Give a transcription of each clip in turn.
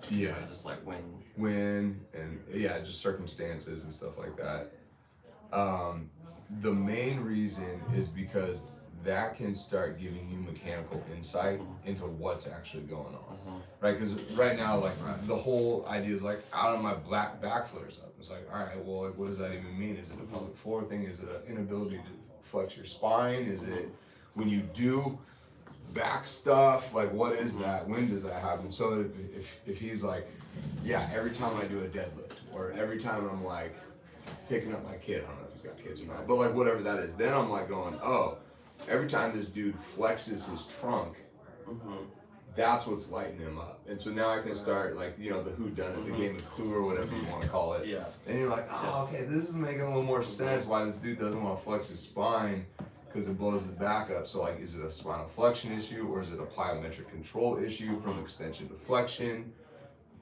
Yeah. Just like when. When and yeah, just circumstances and stuff like that. Um, the main reason is because that can start giving you mechanical insight Mm-hmm. into what's actually going on, Mm-hmm. right? Because right now, like Right. the whole idea is like out of my black back flares up. It's like, all right, well, like, what does that even mean? Is it a Mm-hmm. pelvic floor thing? Is it an inability to flex your spine? Is Mm-hmm. it when you do back stuff? Like, what is Mm-hmm. that? When does that happen? So if he's like, yeah, every time I do a deadlift, or every time I'm like picking up my kid, I don't know if he's got kids or not, but like whatever that is, then I'm like going, oh, every time this dude flexes his trunk, Mm-hmm. that's what's lighting him up. And so now I can start like, you know, the who done it, the game of Clue or whatever you want to call it. Yeah. And you're like, oh, okay, this is making a little more sense why this dude doesn't want to flex his spine because it blows his back up. So like, is it a spinal flexion issue or is it a plyometric control issue from extension to flexion?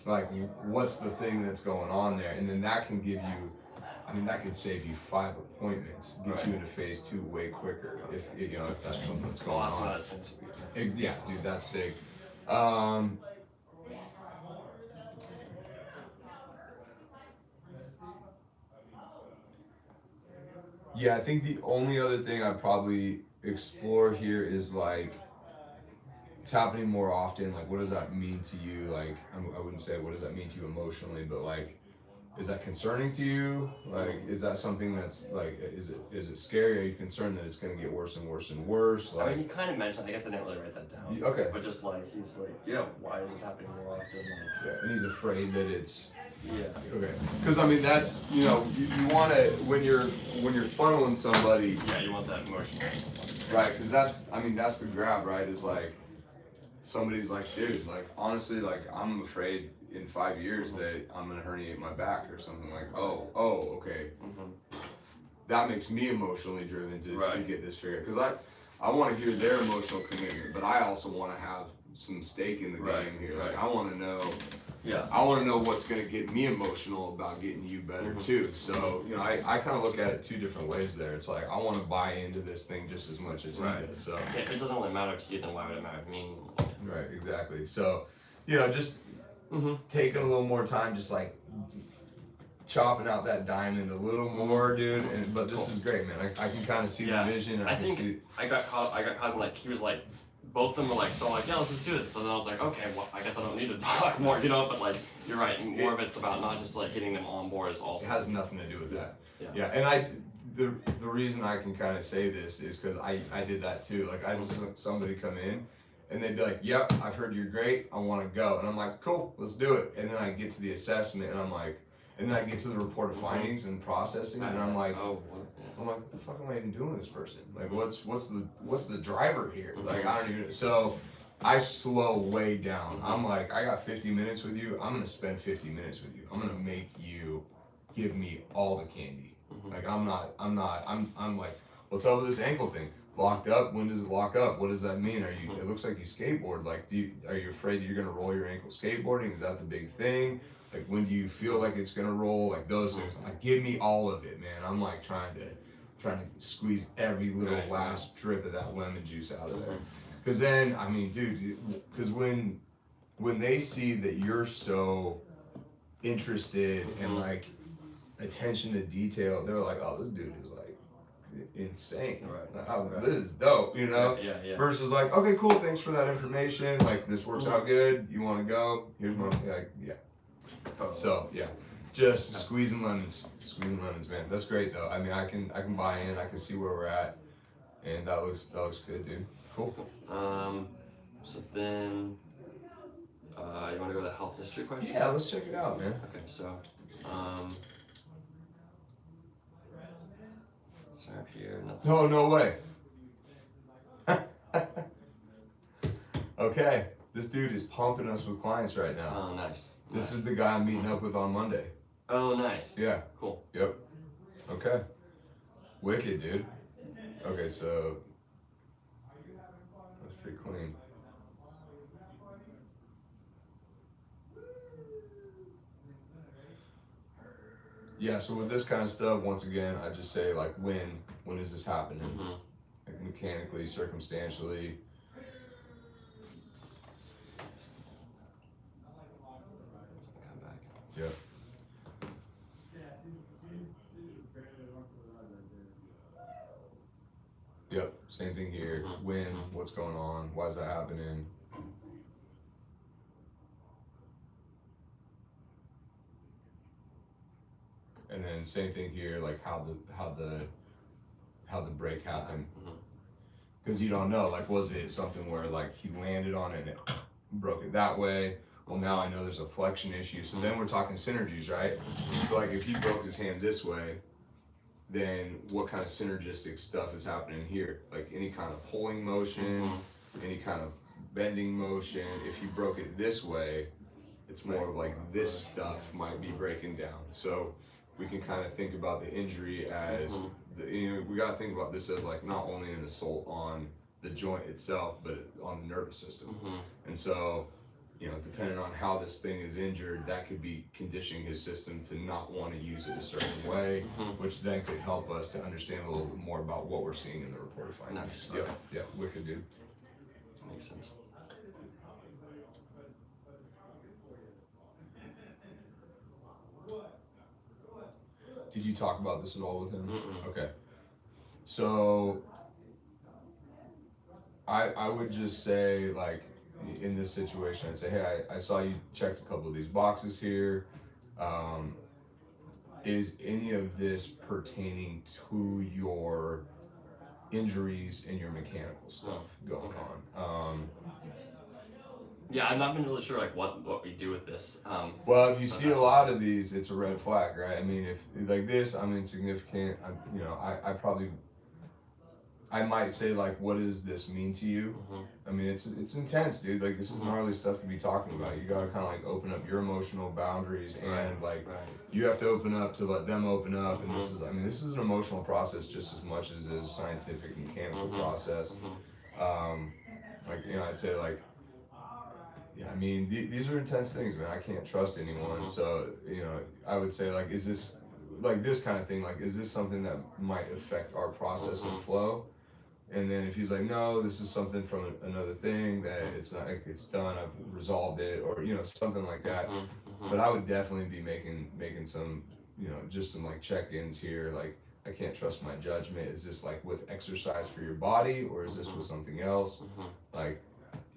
Like, what's the thing that's going on there? And then that can give you, I mean, that could save you 5 appointments, get you into phase 2 way quicker if you know if that's something that's going Lost on. medicine. Yeah, dude, that's big. Um, yeah, I think the only other thing I'd probably explore here is like it's happening more often. Like, what does that mean to you? Like, I wouldn't say what does that mean to you emotionally, but like, is that concerning to you? Like, is that something that's like, is it scary? Are you concerned that it's going to get worse and worse and worse? I Like, mean, he kind of mentioned. I guess I didn't really write that down. Okay. But just like he's like, yeah, why is this happening more often? Like, yeah, and he's afraid that it's yeah. okay. Because I mean, that's you know, you want to when you're funneling somebody, Yeah, you want that emotion. right? Because that's I mean that's the grab, right? Is like somebody's like, dude, like honestly, like I'm afraid in 5 years that I'm gonna herniate my back or something. Like, oh, okay. That makes me emotionally driven to get this figured because I want to hear their emotional commitment, but I also want to have some stake in the game here. Like I want to know. Yeah. I want to know what's going to get me emotional about getting you better too. So, you know, I kind of look at it 2 different ways there. It's like, I want to buy into this thing just as much as he does. So, yeah, if it doesn't really matter to you, then why would it matter to me? Right, exactly. So, you know, just taking a little more time, just like chopping out that diamond a little more, dude. But this is great, man. I can kind of see the vision. And I think I got caught in like, he was like, both of them were like, so I'm like, yeah, let's just do this. So then I was like, okay, well, I guess I don't need to talk more, you know, but like, you're right. More of it's about not just like getting them on board is also. It has nothing to do with that. Yeah. And the reason I can kind of say this is because I did that too. Like, I just let somebody come in and they'd be like, yep, I've heard you're great. I want to go. And I'm like, cool, let's do it. And then I get to the assessment and I'm like, and then I get to the report of findings and processing and I'm like, what the fuck am I even doing with this person? Like, what's the driver here? Like, I don't even. So, I slow way down. I'm like, I got 50 minutes with you. I'm gonna spend 50 minutes with you. I'm gonna make you give me all the candy. Like, I'm like, what's up with this ankle thing? Locked up? When does it lock up? What does that mean? It looks like you skateboard. Like, are you afraid that you're gonna roll your ankle skateboarding? Is that the big thing? Like, when do you feel like it's gonna roll? Like those things. Like, give me all of it, man. I'm like trying to squeeze every little last drip of that lemon juice out of there. Because then, I mean, dude, because when they see that you're so interested and like attention to detail, they're like, oh, this dude is like insane. Like, oh, this is dope, you know? Yeah. Versus like, okay, cool, thanks for that information. Like, this works out good. You want to go? Here's my, like, yeah. So, yeah. Just squeezing lemons, man. That's great though. I mean, I can buy in. I can see where we're at, and that looks good, dude. Cool. So then, you want to go to the health history question? Yeah, let's check it out, man. Okay, so, sorry up here, nothing. No way. Okay, this dude is pumping us with clients right now. Oh, nice. This is the guy I'm meeting up with on Monday. Oh, nice. Yeah. Cool. Yep. Okay. Wicked, dude. Okay, so that's pretty clean. Yeah, so with this kind of stuff, once again, I just say like, when is this happening? Like mechanically, circumstantially. Yep. Yep. Same thing here. Mhm. When? Mhm. What's going on? Why is that happening? And then same thing here, like how the break happened. Mhm. Because you don't know, like, was it something where like he landed on it and it broke it that way? Well, now I know there's a flexion issue. So then we're talking synergies, right? So like if he broke his hand this way, then what kind of synergistic stuff is happening here? Like any kind of pulling motion, any kind of bending motion. If you broke it this way, it's more of like this stuff might be breaking down. So we can kind of think about the injury as we got to think about this as like not only an assault on the joint itself, but on the nervous system. And so, depending on how this thing is injured, that could be conditioning his system to not want to use it a certain way, which then could help us to understand a little bit more about what we're seeing in the reported findings. Nice. Yeah, Okay. yeah, wicked, dude. Makes sense. Did you talk about this at all with him? Mm-mm. Okay. So I would just say, like, in this situation, I'd say, hey, I saw you checked a couple of these boxes here. Is any of this pertaining to your injuries and your mechanical stuff going on? Yeah, I've not been really sure like what we do with this. Well, if you see a lot of these, it's a red flag, right? I mean, if like this, I'm insignificant. I might say, like, what does this mean to you? I mean, it's intense, dude. Like, this is gnarly stuff to be talking about. You gotta kind of like open up your emotional boundaries, and like you have to open up to let them open up. And this is an emotional process just as much as it is a scientific mechanical process. I'd say like, yeah, I mean, these are intense things, man. I can't trust anyone. So, I would say, like, is this, like, this kind of thing, like, is this something that might affect our process and flow? And then if he's like, no, this is something from another thing that it's not, like, it's done, I've resolved it, or, something like that. But I would definitely be making some, just some, like, check-ins here. Like, I can't trust my judgment. Is this, like, with exercise for your body, or is this with something else? Like,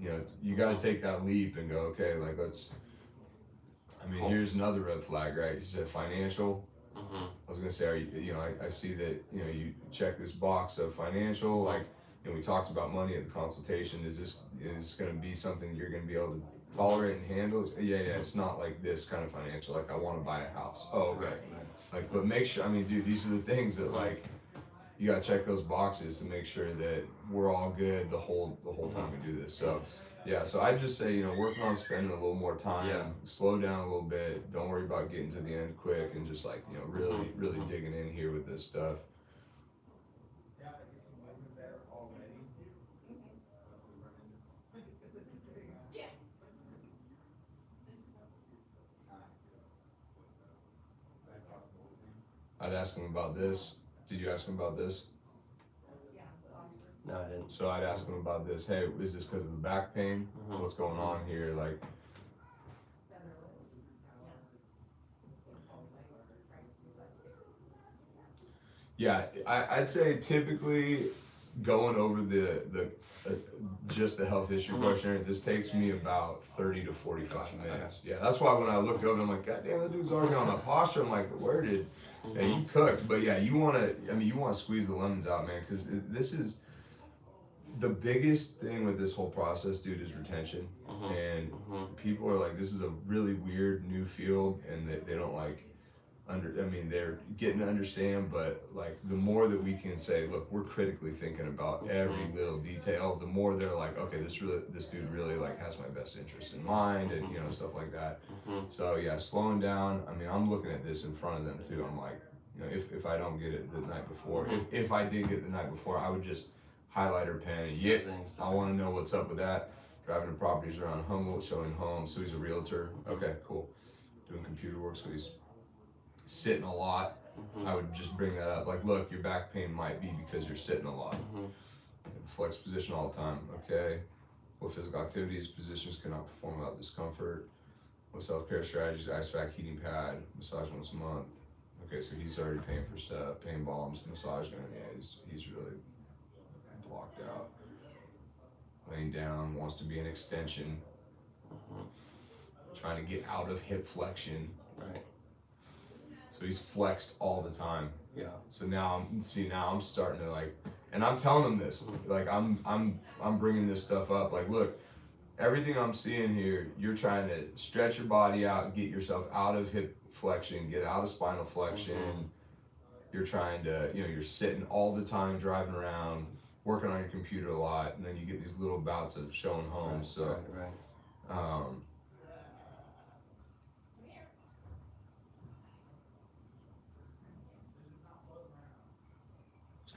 you got to take that leap and go, okay, like, here's another red flag, right? You said financial. I was gonna say, are you, I see that, you check this box of financial, like, we talked about money at the consultation. Is this gonna be something you're gonna be able to tolerate and handle? Yeah, it's not like this kind of financial, like, I want to buy a house. Oh, okay. Like, but make sure, dude, these are the things that, like, you gotta check those boxes to make sure that we're all good the whole time we do this. So yeah, so I'd just say, working on spending a little more time, slow down a little bit, don't worry about getting to the end quick, and just like, really digging in here with this stuff. I'd ask him about this. Did you ask him about this? No, I didn't. So I'd ask him about this. Hey, is this because of the back pain? What's going on here? Like, yeah, I'd say typically going over the just the health issue questionnaire, this takes me about 30 to 45 minutes. Yeah, that's why when I looked over, I'm like, God damn, that dude's already on a posture. I'm like, where did you cooked? But yeah, you want to squeeze the lemons out, man, because this is the biggest thing with this whole process, dude, is retention. And people are like, this is a really weird new field, and they don't like they're getting to understand, but like the more that we can say, look, we're critically thinking about every little detail, the more they're like, okay, this dude really like has my best interest in mind, and stuff like that. So yeah, slowing down. I'm looking at this in front of them too. I'm like, if I don't get it the night before, if I did get it the night before, I would just highlighter pen. I want to know what's up with that. Driving the properties around Humboldt, showing homes. So he's a realtor. Okay, cool. Doing computer work, so he's sitting a lot. I would just bring that up. Like, look, your back pain might be because you're sitting a lot. Flex position all the time. Okay. What physical activities, positions cannot perform without discomfort. with self-care strategies, ice pack, heating pad, massage once a month. Okay, so he's already paying for stuff, paying balms, massage gun. Yeah, he's really blocked out. Laying down, wants to be an extension, trying to get out of hip flexion. Right. So he's flexed all the time. Yeah. So now I'm starting to like, and I'm telling him this, like I'm bringing this stuff up. Like, look, everything I'm seeing here, you're trying to stretch your body out, get yourself out of hip flexion, get out of spinal flexion. You're trying to, you're sitting all the time, driving around, working on your computer a lot, and then you get these little bouts of showing home. Right.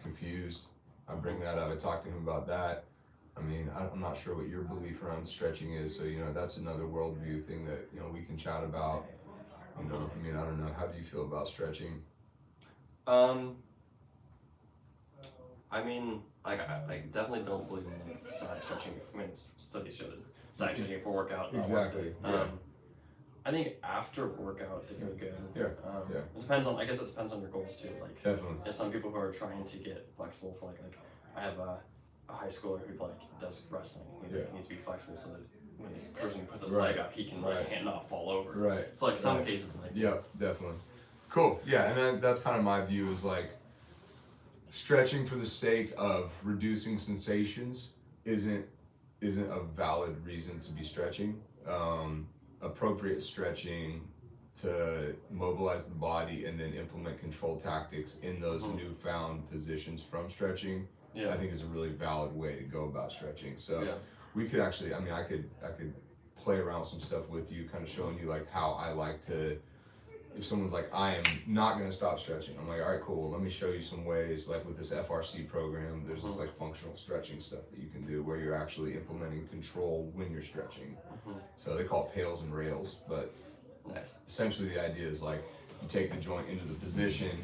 Confused. I bring that up. I talked to him about that. I mean, I'm not sure what your belief around stretching is, so that's another worldview thing that we can chat about. I mean, I don't know. How do you feel about stretching? I mean, like I definitely don't believe in like side stretching. I mean, studies show that side stretching for workout. Exactly. Yeah. I think after workouts, it can be good. Yeah. It depends on. I guess it depends on your goals too. Like, Definitely. there's some people who are trying to get flexible for like I have a high schooler who like does wrestling. He needs to be flexible so that when the person puts his leg up, he can like can't not fall over. Right. So like some cases like. Yeah, definitely. Cool. Yeah, and then that's kind of my view is like stretching for the sake of reducing sensations isn't a valid reason to be stretching. Appropriate stretching to mobilize the body and then implement control tactics in those newfound positions from stretching, I think is a really valid way to go about stretching. So we could actually, I mean, I could play around with some stuff with you, kind of showing you like how I like to, if someone's like, I am not going to stop stretching, I'm like, all right, cool. Well, let me show you some ways, like with this FRC program, there's this like functional stretching stuff that you can do where you're actually implementing control when you're stretching. So they call it pails and rails, but essentially the idea is like you take the joint into the position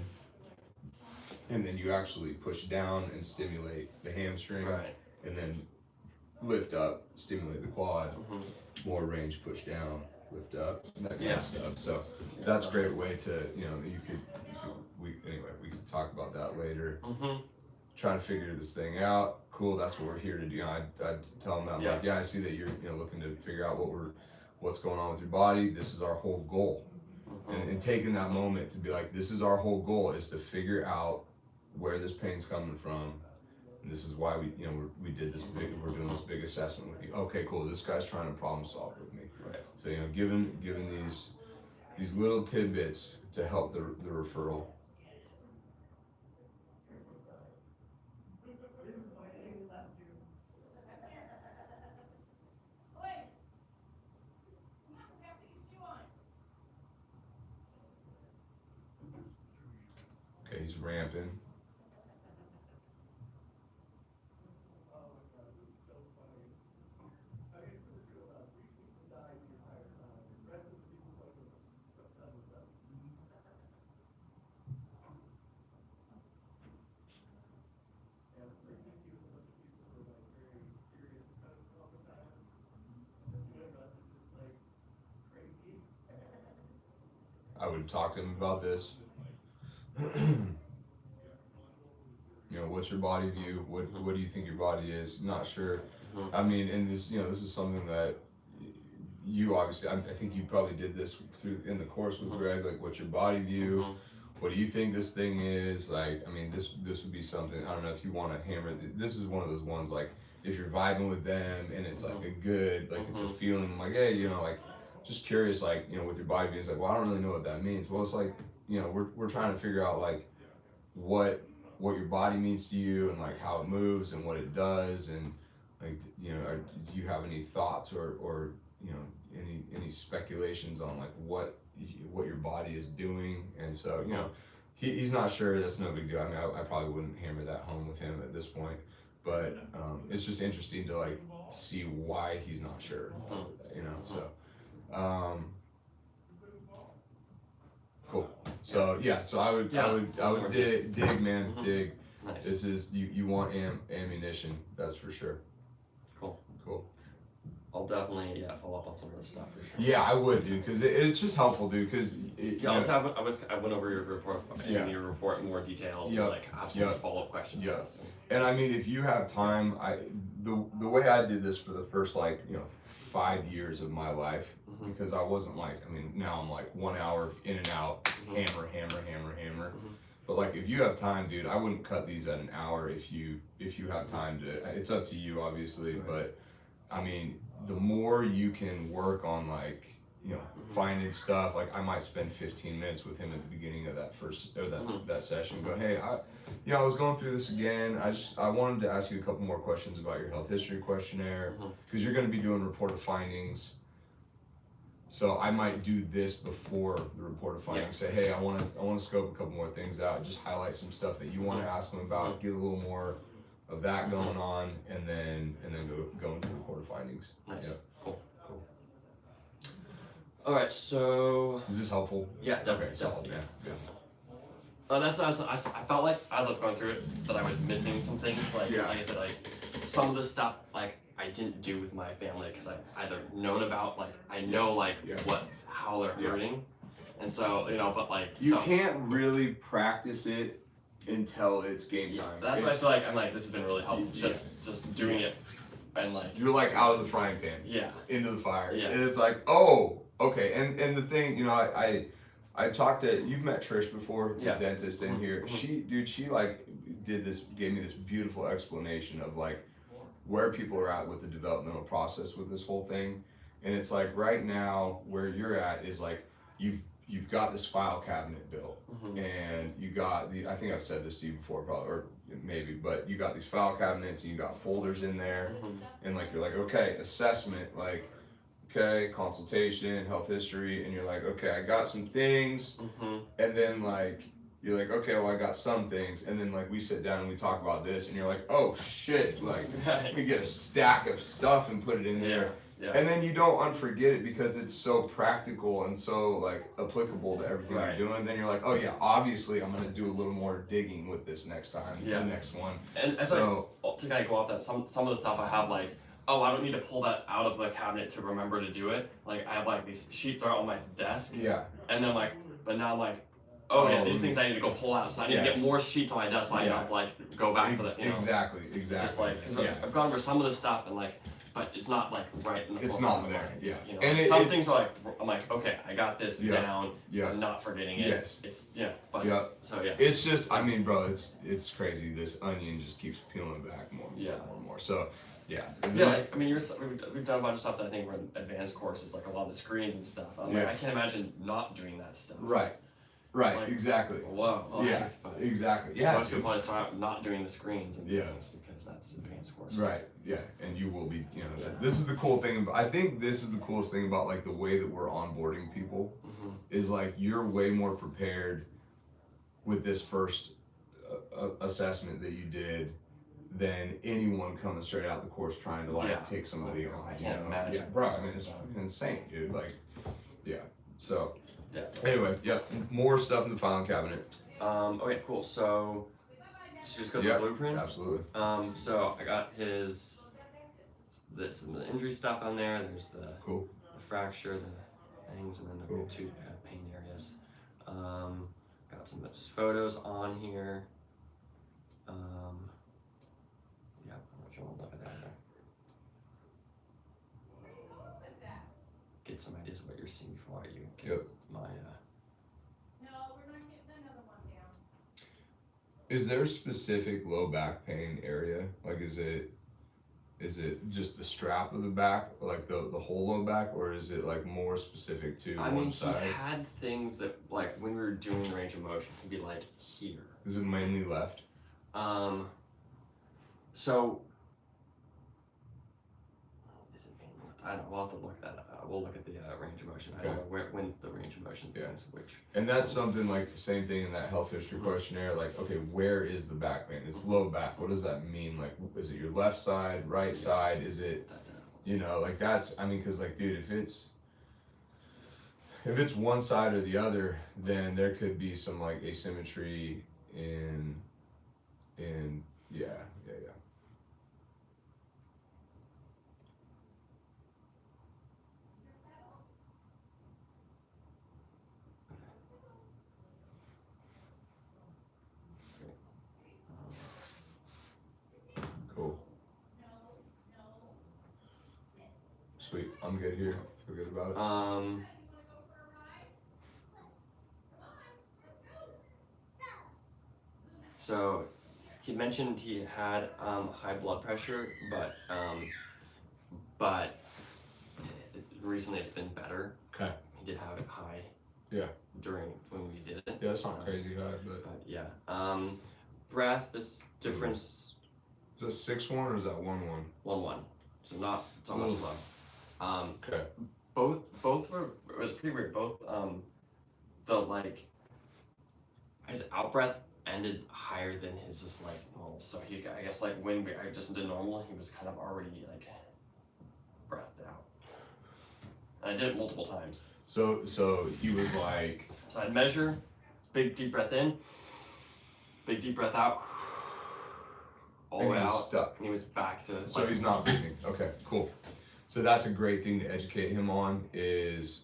and then you actually push down and stimulate the hamstring, and then lift up, stimulate the quad, more range, push down, lift up, that kind of stuff. So that's a great way to, we could talk about that later. Trying to figure this thing out. Cool, that's what we're here to do. I'd tell them that, I'm like, I see that you're looking to figure out what's going on with your body. This is our whole goal. And taking that moment to be like, this is our whole goal, is to figure out where this pain's coming from. And this is why we did this big, we're doing this big assessment with you. Okay, cool, this guy's trying to problem solve with me. So given these little tidbits to help the referral. Okay, he's ramping. I would talk to him about this. What's your body view? What do you think your body is? Not sure. I mean, and this, this is something that you obviously, I think you probably did this in the course with Greg. Like, what's your body view? What do you think this thing is? Like, I mean, this would be something. I don't know if you want to hammer. This is one of those ones like if you're vibing with them and it's like a good, like it's a feeling. Like, hey, like. Just curious, like, with your body view, it's like, well, I don't really know what that means. Well, it's like, we're trying to figure out like what your body means to you and like how it moves and what it does, and like, do you have any thoughts or any speculations on like what your body is doing? And so, he's not sure. That's no big deal. I mean, I probably wouldn't hammer that home with him at this point, but it's just interesting to like see why he's not sure, so. Cool. So so I would dig, man, dig. Nice. This is you want ammunition, that's for sure. Cool. I'll definitely follow up on some of this stuff for sure. Yeah, I would, dude, because it's just helpful, dude. Because Yeah, I went over your report, your report in more details, and like I have some follow up questions. Yeah. And I mean, if you have time, the way I did this for the first 5 years of my life, because I wasn't now I'm like 1 hour in and out, hammer. But like if you have time, dude, I wouldn't cut these at an hour if you have time to. It's up to you, obviously, but I mean, the more you can work on finding stuff, like I might spend 15 minutes with him at the beginning of that that session. Go, hey, I was going through this again. I wanted to ask you a couple more questions about your health history questionnaire, because you're going to be doing report of findings. So I might do this before the report of findings. Say, hey, I want to scope a couple more things out. Just highlight some stuff that you want to ask them about. Get a little more of that going on, and then go into the report of findings. Nice. Yep. Cool. All right. So. Is this helpful? Yeah. Definitely. Okay. Solid. Yeah. That's I felt like as I was going through it that I was missing some things. Like I said, like some of the stuff I didn't do with my family because I've either known about I know how they're hurting, and so but you can't really practice it until it's game time. That's why I feel like I'm this has been really helpful. Just doing it and you're out of the frying pan. Yeah. Into the fire. Yeah. And it's oh, okay. And the thing, I talked to, you've met Trish before, the dentist in here. She gave me this beautiful explanation of where people are at with the developmental process with this whole thing. And it's right now where you're at is you've got this file cabinet built, and you got I think I've said this to you before, probably, or maybe, but you got these file cabinets and you got folders in there, and you're okay, assessment, okay, consultation, health history, and you're okay, I got some things, and then you're okay, well, I got some things, and then we sit down and we talk about this, and you're oh shit, you get a stack of stuff and put it in there. Yeah. And then you don't unforget it because it's so practical and so applicable to everything you're doing. Then you're oh yeah, obviously I'm gonna do a little more digging with this next time, the next one. And so to kind of go off that, some of the stuff I have oh, I don't need to pull that out of the cabinet to remember to do it. I have these sheets are on my desk. Yeah. And then but now I'm oh yeah, these things I need to go pull out. So I need to get more sheets on my desk so I don't go back to the Exactly. Just because I've gone over some of the stuff and but it's not right in the it's not there. Yeah. And some things are I'm okay, I got this down. Yeah. I'm not forgetting it. Yes. It's but so it's just bro, it's crazy. This onion just keeps peeling back more and more. So yeah. I mean we've done a bunch of stuff that I think were advanced courses, a lot of the screens and stuff. I can't imagine not doing that stuff. Right, exactly. Whoa. Yeah, exactly. Yeah. Most people always talk about not doing the screens and things because that's advanced course. Right. Yeah, and you will be. This is the cool thing. I think this is the coolest thing about the way that we're onboarding people is you're way more prepared with this first assessment that you did than anyone coming straight out the course trying to take somebody on. I can't imagine. Yeah, bro. I mean, it's insane, dude. So. Anyway, more stuff in the filing cabinet. Okay, cool. So, just go to the blueprint. Absolutely. So I got the injury stuff on there. There's the fracture, the things, and then the two pain areas. Got some photos on here. I don't know if you want to look at that. Get some ideas of what you're seeing before you get my. No, we're not getting another one down. Is there a specific low back pain area? Is it just the strap of the back, the whole low back, or is it more specific to one side? He had things that when we were doing range of motion, he'd be here. Is it mainly left? So. Is it mainly left? I don't know. We'll have to look that up. We'll look at the range of motion. I don't know when the range of motion is which. And that's something the same thing in that health history questionnaire. Okay, where is the back pain? It's low back. What does that mean? Is it your left side, right side? Is it, that's, because dude, if it's one side or the other, then there could be some asymmetry in Sweet. I'm good here. Feel good about it. So he mentioned he had high blood pressure, but recently it's been better. Okay. He did have it high. Yeah. During when we did it. Yeah, that's not crazy high, but yeah. Breath is difference. Is that 6-1 or is that 1-1? 1-1. So not so much low. Okay. Both were, it was pretty weird. Both the like his out breath ended higher than his just like normal. So I guess like when I just did normal, he was kind of already like breathed out. And I did it multiple times. So he was like. So I'd measure, big deep breath in, big deep breath out, all the way out. Stuck. And he was back to. So he's not breathing. Okay, cool. So that's a great thing to educate him on. Is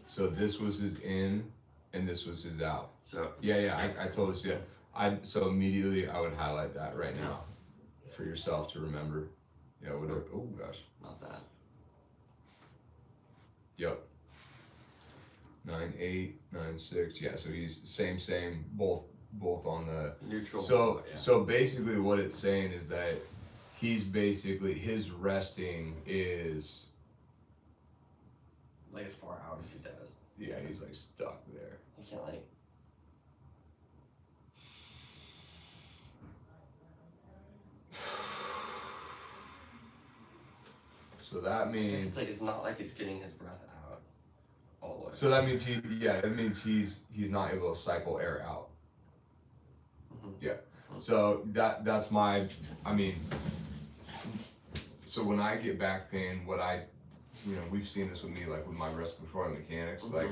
so this was his in, and this was his out. So yeah, I totally see it. So immediately I would highlight that right now, for yourself to remember. Yeah. Whatever. Oh gosh. Not that. Yep. 9-8, 9-6. Yeah, so he's same, both on the neutral. So basically what it's saying is that he's basically his resting is like as far out as he does. Yeah, he's like stuck there. He can't like. So that means it's not like he's getting his breath out all the way. So that means it means he's not able to cycle air out. Mm-hmm. Yeah. So that's my, I mean, so when I get back pain, what I, we've seen this with me, like with my respiratory mechanics, mm-hmm. like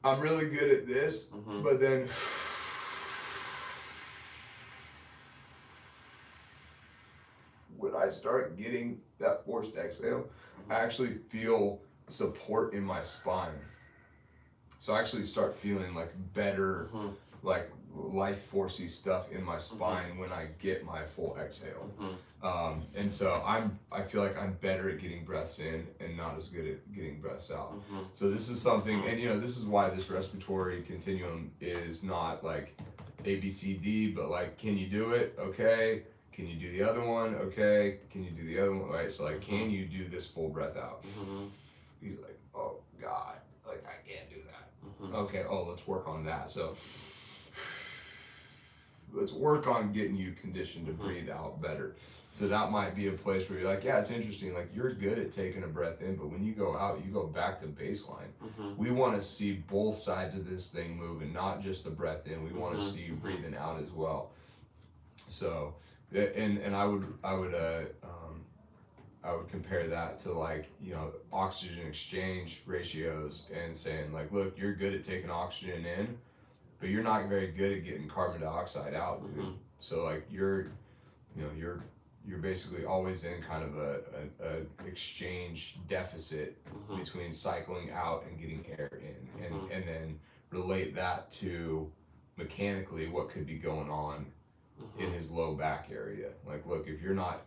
I'm really good at this, mm-hmm. but then when I start getting that forced exhale, mm-hmm. I actually feel support in my spine. So I actually start feeling like better, mm-hmm. like life forcey stuff in my spine mm-hmm. when I get my full exhale. Mm-hmm. And so I feel like I'm better at getting breaths in and not as good at getting breaths out. Mm-hmm. So this is something, and this is why this respiratory continuum is not like A, B, C, D, but like, can you do it? Okay. Can you do the other one? Okay. Can you do the other one? Right. So like, can you do this full breath out? Mm-hmm. He's like, oh God, like I can't do that. Mm-hmm. Okay. Oh, let's work on that. So let's work on getting you conditioned to mm-hmm. breathe out better. So that might be a place where you're like, yeah, it's interesting. Like you're good at taking a breath in, but when you go out, you go back to baseline. Mm-hmm. We want to see both sides of this thing moving, not just the breath in. We want to mm-hmm. see you breathing out as well. So, and I would compare that to like, oxygen exchange ratios and saying like, look, you're good at taking oxygen in, but you're not very good at getting carbon dioxide out, dude. Mm-hmm. So like you're basically always in kind of a exchange deficit mm-hmm. between cycling out and getting air in, mm-hmm. and then relate that to mechanically what could be going on mm-hmm. in his low back area. Like, look, if you're not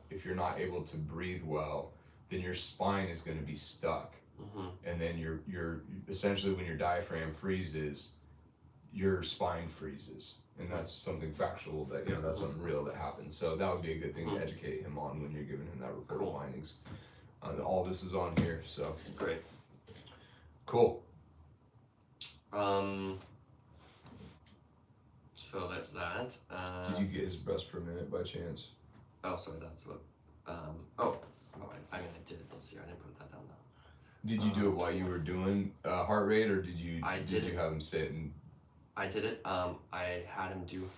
able to breathe well, then your spine is going to be stuck, mm-hmm. and then you're essentially when your diaphragm freezes, your spine freezes. And that's something factual that, that's something real that happens. So that would be a good thing to educate him on when you're giving him that report of findings. All this is on here, so. Great. Cool. So there's that. Did you get his breaths per minute by chance? Oh, sorry, that's what, I did. Let's see, I didn't put that down though. Did you do it while you were doing heart rate, or did you have him sit and? I did it. I had him do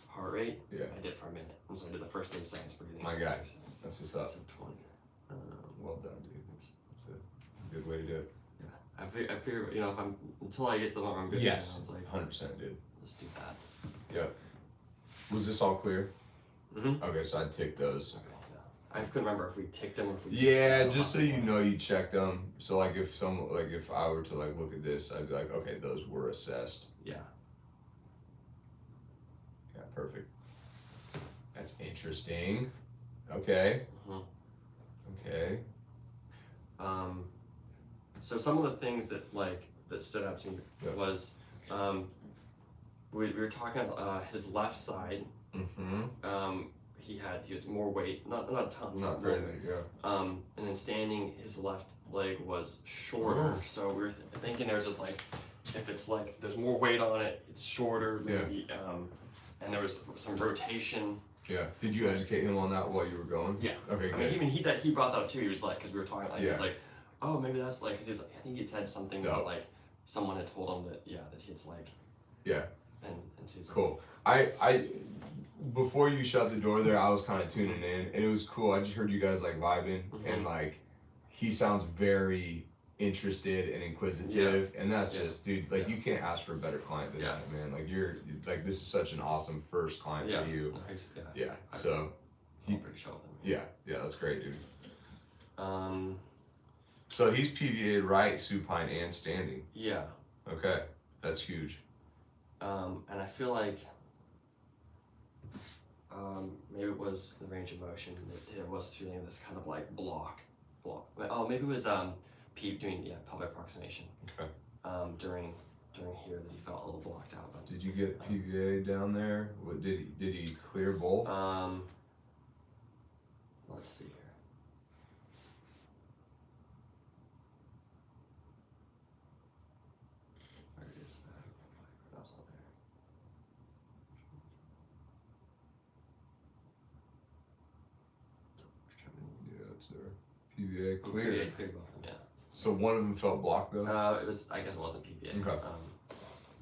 heart rate. Yeah. I did it for a minute. And so I did the first 30 seconds breathing. My guy. That's what's up. So 20. Well done, dude. That's a good way to do it. Yeah. I figure, if I'm, until I get to the one where I'm good. Yes. I was like, 100%, dude. Let's do that. Yeah. Was this all clear? Mm-hmm. Okay, so I'd tick those. Okay. Yeah. I couldn't remember if we ticked them or if we. Yeah, just so you checked them. So like if I were to like look at this, I'd be like, okay, those were assessed. Yeah. Yeah, perfect. That's interesting. Okay. Mm-hmm. Okay. So some of the things that that stood out to me Yep. was we were talking his left side. Mm-hmm. He was more weight, not a ton, Not more crazy, weight. yeah. And then standing, his left leg was shorter. Oh. So we were thinking there was just if it's there's more weight on it, it's shorter maybe. And there was some rotation. Yeah. Did you educate him on that while you were going? Yeah. Okay, I good. mean, he brought that up too. He was because we were talking he Yeah. was oh, maybe that's because he's I think he'd said something Dope. about someone had told him that that he's Yeah. and so he's Cool. I before you shut the door there, I was kind of tuning in, and it was cool. I just heard you guys vibing, and he sounds very interested and inquisitive, and that's just, dude. You can't ask for a better client than that, man. You're this is such an awesome first client for you. Yeah. So I'm pretty sure with him. yeah, that's great, dude. So he's PVA right, supine, and standing. Yeah. Okay, that's huge. And I feel maybe it was the range of motion that it was feeling this kind of block. Oh, maybe it was doing pelvic approximation. Okay. During here that he felt a little blocked out. But, Did you get PVA down there? What did he clear both? Let's see here. Where is that? That's not there. Yeah, it's there. PVA clear. PVA cleared both of them, yeah. So one of them felt blocked though? It was. I guess it wasn't PVA. Okay.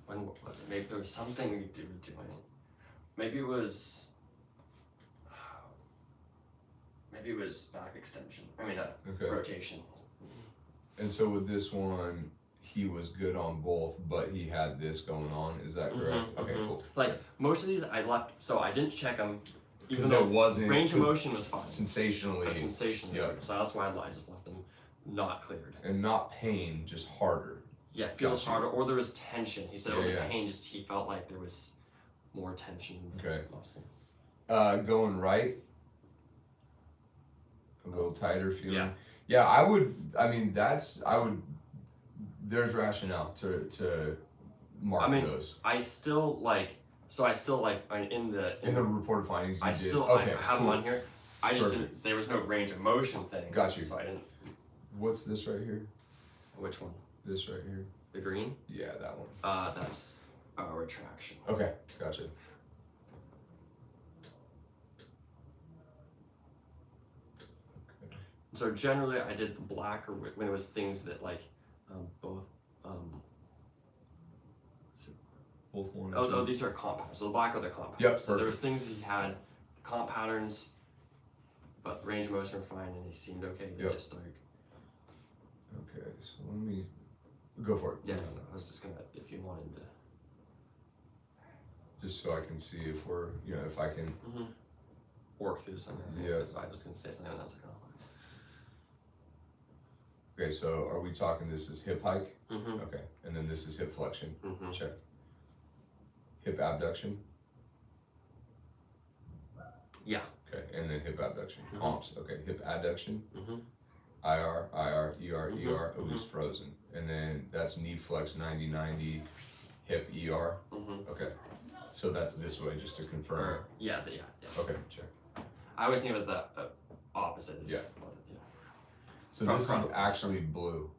When was it? Maybe there was something we were doing. Maybe it was. Maybe it was back extension. I mean, Okay. rotation. And so with this one, he was good on both, but he had this going on. Is that correct? Okay, cool. Most of these I left, so I didn't check them. Even Because though it wasn't range of motion was fine. sensationally, But sensation was yeah. weird. So that's why I just left them not cleared. and not pain, just harder. Yeah, it feels Gotcha. harder, or there was tension. He said it Yeah, wasn't yeah. pain, just he felt like there was more tension. Okay. Mostly. Going right, a little tighter feeling. Yeah. Yeah, I would. I mean, there's rationale to mark those I still in the report findings. You I did. still Okay, I have them cool. on here. I just Perfect. didn't, there was no range of motion thing. Got you. So I didn't. What's this right here? Which one? This right here. The green? Yeah, that one. That's retraction. Okay, gotcha. So generally, I did the black or when it was things that both. Both one. Oh, these are comp patterns. So the black are the comp patterns. Yep, So there was perfect. things he had, comp patterns, but range of motion were fine and they seemed okay. They Yep. just Okay, so let me go for it. yeah. No, I was just gonna if you wanted to. Just so I can see if we're, if I can. Work through something. Yeah. Because I was gonna say something and that's Okay, so are we talking? This is hip hike. Mm-hmm. Okay, and then this is hip flexion. Mm-hmm. Check. Hip abduction. Yeah. Okay, and then hip abduction. Mhm. Comps. Okay, hip adduction. Mm-hmm. IR, IR, ER, Mhm, ER. Oh, he's frozen. And then that's knee flex 90-90, hip ER. Mm-hmm. Okay, so that's this way, just to confirm. Yeah. Okay, check. I always think it was the opposite. Yeah. So From- this is from- actually blue.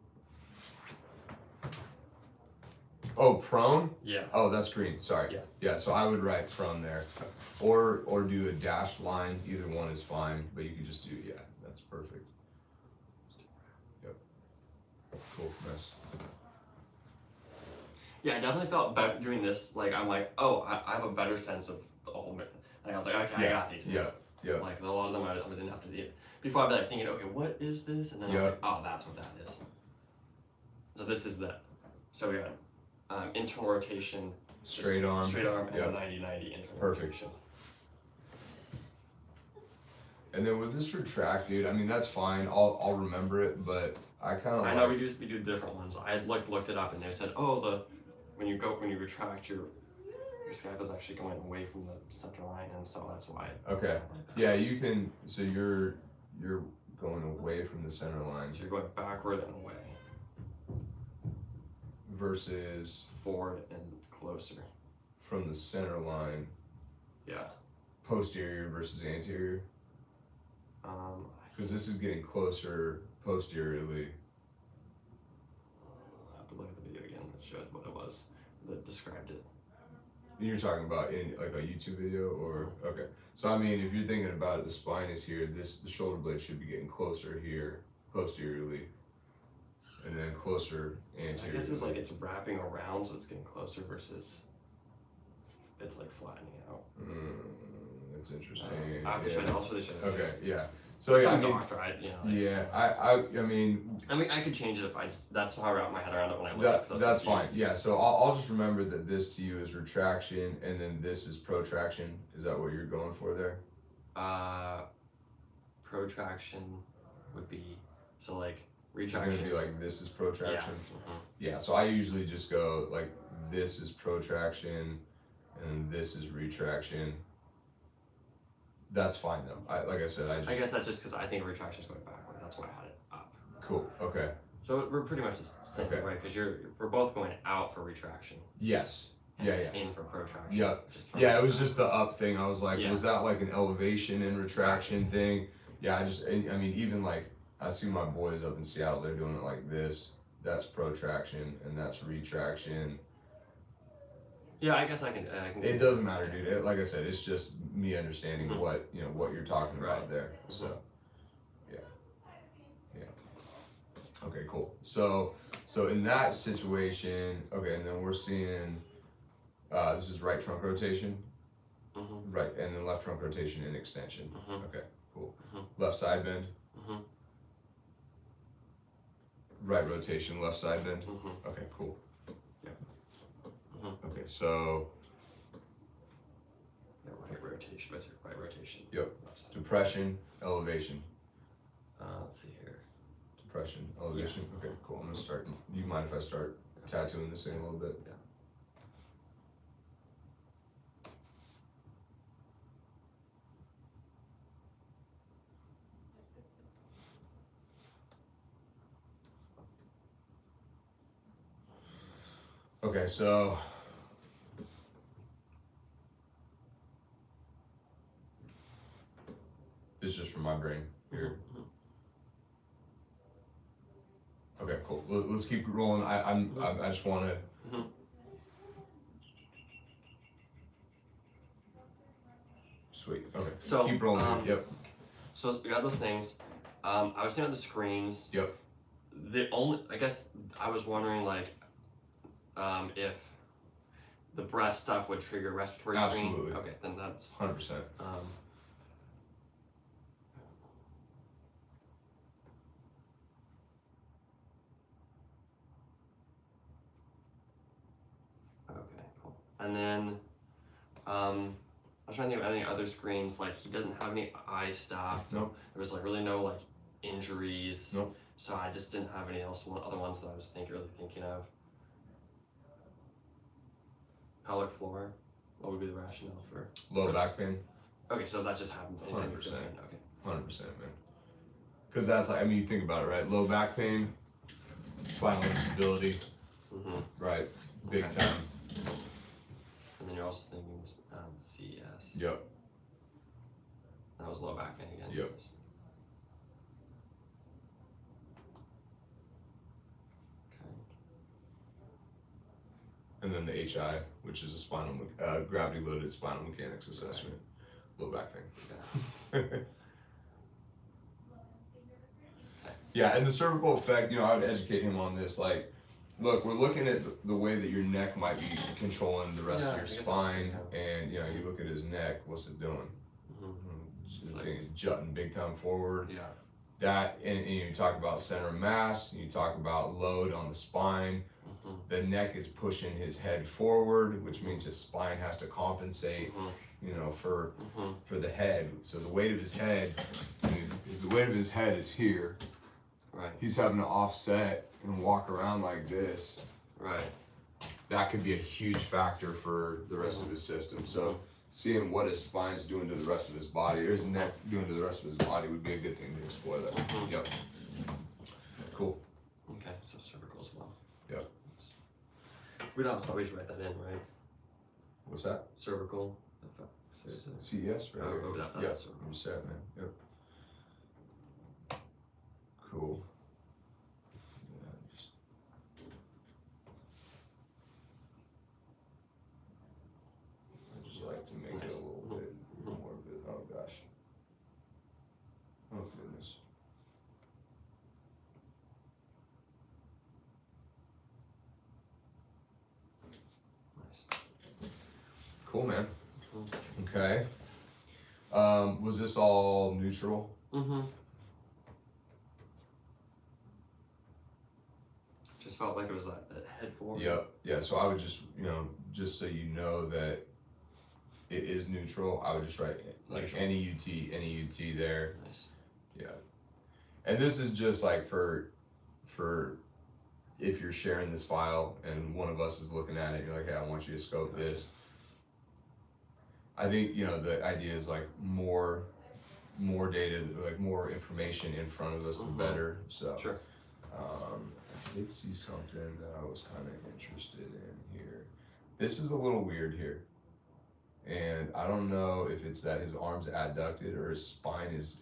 Oh, prone? Yeah. Oh, that's green. Sorry. Yeah. Yeah. So I would write prone there, or do a dashed line. Either one is fine, but you could just do That's perfect. Yep. Cool. Nice. Yeah, I definitely felt better doing this. I'm like, oh, I have a better sense of the ultimate. I was like, okay, I got these. Yeah. Yeah. Like a lot of them, I didn't have to do. Before I'd be thinking, okay, what is this? And then I was like, oh, that's what that is. So this is that. So we got internal rotation, Straight arm. and Yep. 90-90 internal Perfect. rotation. And then with this retract, dude, I mean that's fine. I'll remember it, but I kind of I know we do different ones. I had looked it up and they said, oh, when you retract your scap is actually going away from the center line, and so that's why. Okay. Yeah, you can. So you're going away from the center line So you're going backward and away, versus forward and closer. from the center line, Yeah. posterior versus anterior. Because this is getting closer posteriorly. I'll have to look at the video again that showed what it was that described it. You're talking about in like a YouTube video, or okay. So I mean, if you're thinking about it, the spine is here. The shoulder blade should be getting closer here posteriorly, and then closer anteriorly. I guess it was like it's wrapping around, so it's getting closer versus it's like flattening out. That's interesting. I'll show you. Okay, yeah. So yeah, I Some mean, doctor, yeah, I mean, I could change it if I just. That's how I wrap my head around it when I look at it. that's fine. Yeah, so I'll just remember that this to you is retraction, and then this is protraction. Is that what you're going for there? Protraction would be so like It's retraction. gonna be like this is protraction. Yeah. Yeah, so I usually just go like this is protraction, and this is retraction. That's fine though. Like I said, I guess that's just because I think retraction is going backward. That's why I had it up. Cool. Okay. So we're pretty much the same, Okay. right? Because we're both going out for retraction. Yes. And Yeah. in for protraction. Yep. Just from Yeah, it was just the up thing. I was like, Yeah. was that like an elevation and retraction thing? Yeah, I mean, even like, I see my boys up in Seattle, they're doing it like this. That's protraction, and that's retraction. Yeah, I guess I can. It doesn't matter, dude. Like I said, it's just me understanding what you're talking about Right. there. So, yeah. Okay, cool. So in that situation, okay, and then we're seeing, this is right trunk rotation, right, and then left trunk rotation and extension. Okay, cool. Left side bend. Right rotation, left side bend. Okay, cool. Okay, so right rotation. That's right rotation. Yep. Depression, elevation. Let's see here. Depression, elevation. Okay, cool. I'm gonna start. Do you mind if I start tattooing this thing a little bit? Yeah. Okay, so this is just for my brain here. Okay, cool. Let's keep rolling. I just want to. Sweet. Okay. So, keep rolling. Yep. So we got those things. I was seeing on the screens. Yep. I guess I was wondering like, if the breast stuff would trigger respiratory screen. Absolutely. Okay, then that's 100%. Okay, cool. And then, I was trying to think of any other screens. Like he doesn't have any eye stuff. Nope. There was like really no like injuries. Nope. So I just didn't have any other ones that I was really thinking of. Pelvic floor. What would be the rationale for Low back pain. Okay, so that just happens anytime you're 100%. feeling it. Okay. 100%, man. Because that's like, I mean, you think about it, right? Low back pain, spinal instability, right? Big Okay. time. And then you're also thinking CES. Yep. That was low back pain again. Yep. Okay. And then the HI, which is a spinal, gravity loaded spinal mechanics assessment. Low back pain. Yeah. Yeah, and the cervical effect, I would educate him on this. Like, look, we're looking at the way that your neck might be controlling the rest of I your guess that's spine, true, and you look at his neck. What's it doing? The thing is jutting big time forward. Yeah. That, and you talk about center of mass. You talk about load on the spine. The neck is pushing his head forward, which means his spine has to compensate. For the head. So the weight of his head, is here. Right. He's having to offset and walk around like this. Right. That could be a huge factor for the rest of his system. So seeing what his spine's doing to the rest of his body, or his neck doing to the rest of his body, would be a good thing to explore that. Yep. Cool. Okay, so cervical as well. Yep. We don't have to always write that in, right? What's that? Cervical. CES, right? Oh, that, Yeah. that's cervical. You said, man. Yep. Cool. Yeah, I just like to make it Nice. a little bit more of it. Oh gosh. Oh goodness. Nice. Cool, man. Mhm. Okay. Was this all neutral? Mm-hmm. Just felt like it was like that head forward. Yep. Yeah. So I would just, just so you know that it is neutral, I would just write like Neutral. any UT there. Nice. Yeah. And this is just like for if you're sharing this file and one of us is looking at it, you're like, hey, I want you to scope this. I think, the idea is like more data, like more information in front of us, the better. So Sure. I did see something that I was kind of interested in here. This is a little weird here. And I don't know if it's that his arm's adducted or his spine is.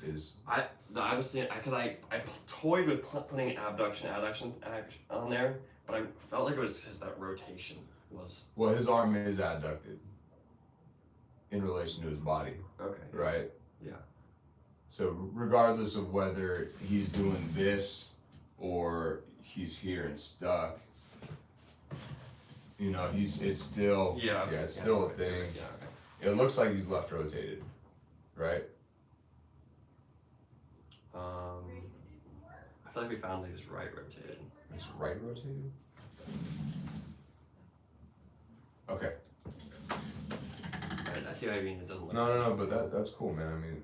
I was seeing because I toyed with putting abduction on there, but I felt like it was just that rotation was Well, his arm is adducted in relation to his body, okay. right? Yeah. So regardless of whether he's doing this or he's here and stuck, it's still it's still a thing. Yeah. Okay. It looks like he's left rotated, right? I feel like we found that he was right rotated. Is it right rotated? Okay. Right, I see what you mean. It doesn't look. No, but that's cool, man. I mean,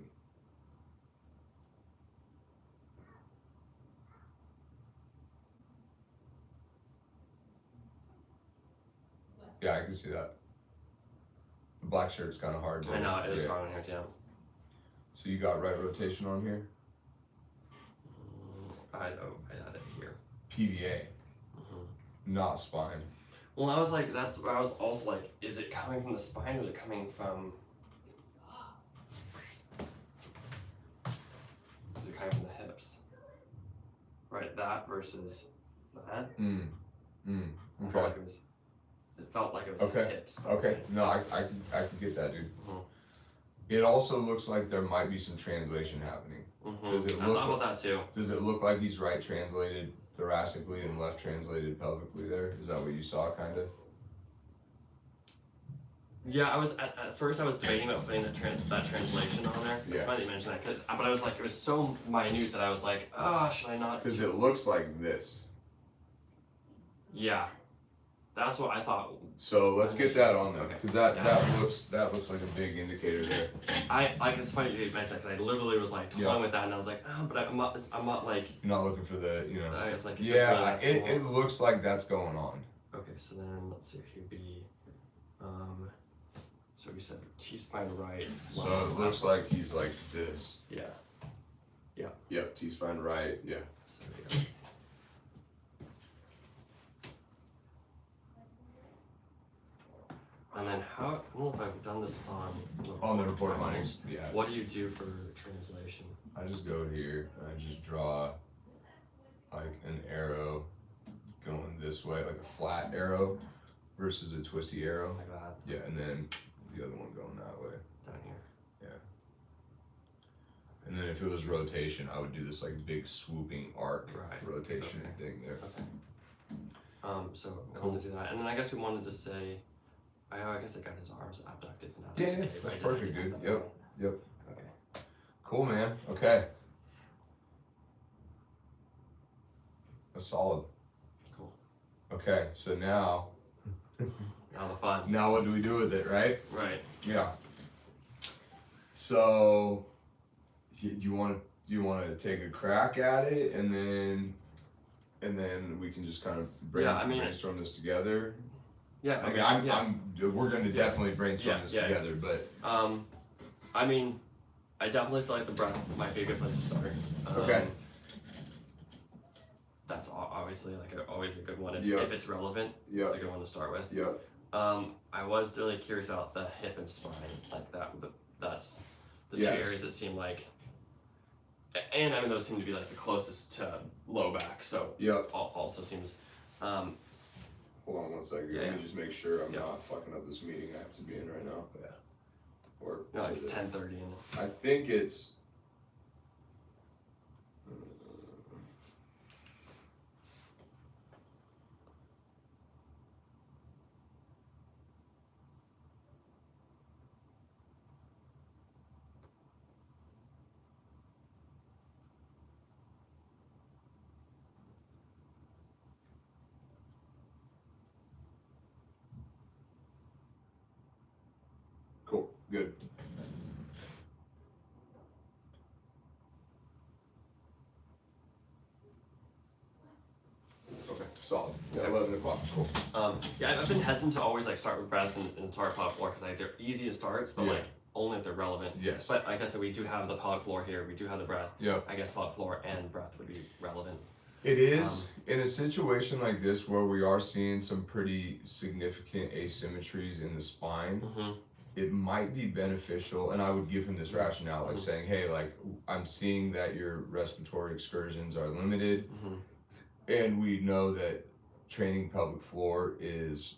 yeah, I can see that. The black shirt's kind of hard. I know it is hard on here too. So you got right rotation on here? I had it here. PVA, not spine. Well, I was like, I was also like, is it coming from the spine or is it coming from? Is it coming from the hips? Right, that versus that. I felt Okay. like it felt like it was the Okay. hips. Okay. No, I can get that, dude. Mhm. It also looks like there might be some translation happening. Does it I look? thought about that too. Does it look like he's right translated thoracically and left translated pelvically there? Is that what you saw, kind of? Yeah, I was at first I was debating about putting that translation on there. It's Yeah. funny you mentioned that, but I was like, it was so minute that I was like, should I not? Because it looks like this. Yeah, that's what I thought. So let's get that on there, Okay. because Yeah. that looks like a big indicator there. It's funny you mentioned that because I literally was like toying with that and I was like, but I'm not like. You're not looking for the, I was like, Yeah, this really it looks like that's going on. Okay, so then let's see if he'd be, so we said T-spine right. So left, it looks left. like he's like this. Yeah. Yep, T-spine right. Yeah. So yeah. And then how? I don't know if I've done this On the report findings. Yeah. What do you do for translation? I just go here and I just draw like an arrow going this way, like a flat arrow versus a twisty arrow. Like that Yeah, and then the other one going that way. down here. And then if it was rotation, I would do this like big swooping arc Right. rotation Okay. thing there. Okay. So we wanted to do that, and then I guess we wanted to say, I guess I got his arms abducted. Now Yeah, that that's I did perfect, have dude. that Yep, right. yep. Okay. Cool, man. Okay. That's solid. Cool. Okay, so now Now the fun. what do we do with it, right? Right. Yeah. So, do you want to take a crack at it, and then we can just kind of brainstorm this together? Yeah. I mean, yeah. we're going to definitely brainstorm Yeah, this yeah. together, but I mean, I definitely feel like the breath might be a good place to start. Okay. That's obviously like always a good one if, Yeah. if it's relevant. Yeah. It's a good one to start with. yeah, I was really curious about the hip and spine, like that's the Yes. two areas that seem like, and I mean those seem to be like the closest to low back. So yeah. also seems, Hold on one second. Yeah, Let me yeah. just make sure I'm Yeah. not fucking up this meeting I have to be in right now. Yeah. Or you know, like is it- 10:30 and I think it's. Cool. Good. Okay. Solid. Yeah. 11 o'clock. Cool. yeah, I've been hesitant to always like start with breath and start pelvic floor because like they're easy starts, but Yeah. like only if they're relevant. Yes. But like I said, we do have the pelvic floor here. We do have the breath. Yeah. I guess pelvic floor and breath would be relevant. It is in a situation like this where we are seeing some pretty significant asymmetries in the spine. Mm-hmm. It might be beneficial, and I would give him this rationale, like Mhm. saying, "Hey, like I'm seeing that your respiratory excursions are limited, Mm-hmm. and we know that training pelvic floor is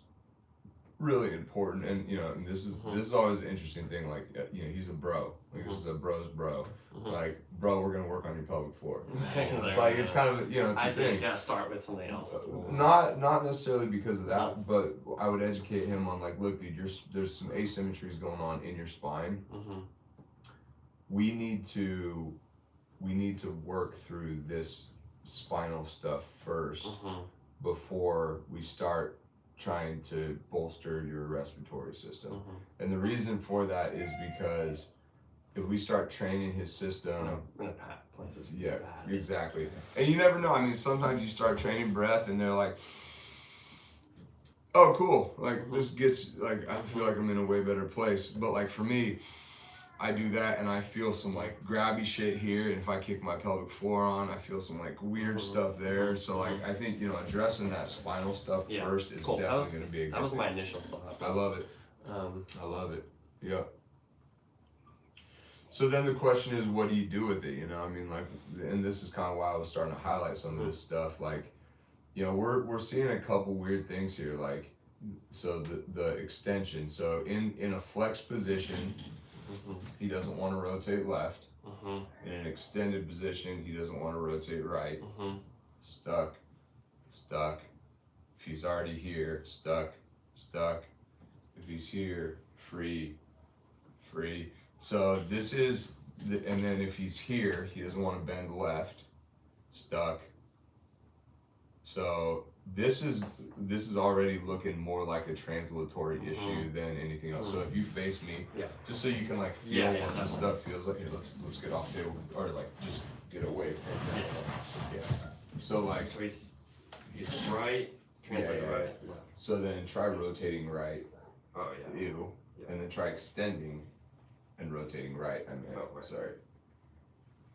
really important." And you know, and this is always an interesting thing. Like you know, he's a bro. Like this is a bro's bro. Mhm. Like, bro, we're gonna work on your pelvic floor. It's It's like it's kind of you know, it's I a thing. think yeah, start with something else. Not necessarily because of that, but I would educate him on like, look, dude, there's some asymmetries going on in your spine. Mm-hmm. We need to work through this spinal stuff first Mm-hmm. before we start trying to bolster your respiratory system. Mm-hmm. And the reason for that is because if we start training his system, In a place is yeah, bad. exactly. And you never know. I mean, sometimes you start training breath and they're like, oh, cool. Like, this gets, like, I feel like I'm in a way better place. But, like, for me, I do that and I feel some, like, grabby shit here. And if I kick my pelvic floor on, I feel some, like, weird stuff there. So, like, I think, you know, addressing that spinal stuff Yeah. first is Cool. definitely going to be a good That was thing. my initial thought. I love it. Um, I love it. Yeah. So then the question is, what do you do with it? You know, I mean, like, and this is kind of why I was starting to highlight some of this stuff. Like, you know, we're seeing a couple weird things here. Like, so the extension. So in a flex position, he doesn't want to rotate left. In an extended position, he doesn't want to rotate right. Stuck. If he's already here, stuck. If he's here, free. So this is, and then if he's here, he doesn't want to bend left, stuck. So this is already looking more like a translatory issue than anything else. So if you face me, Yeah. just so you can like feel Yeah, what yeah, this stuff feels like. Here, let's get off the table, or like just get away from it. Yeah. So like, So he's right, translate Yeah. right, left. so then try rotating right. Oh yeah. Ew. Yeah. And then try extending and rotating right. I mean, Oh, right. sorry.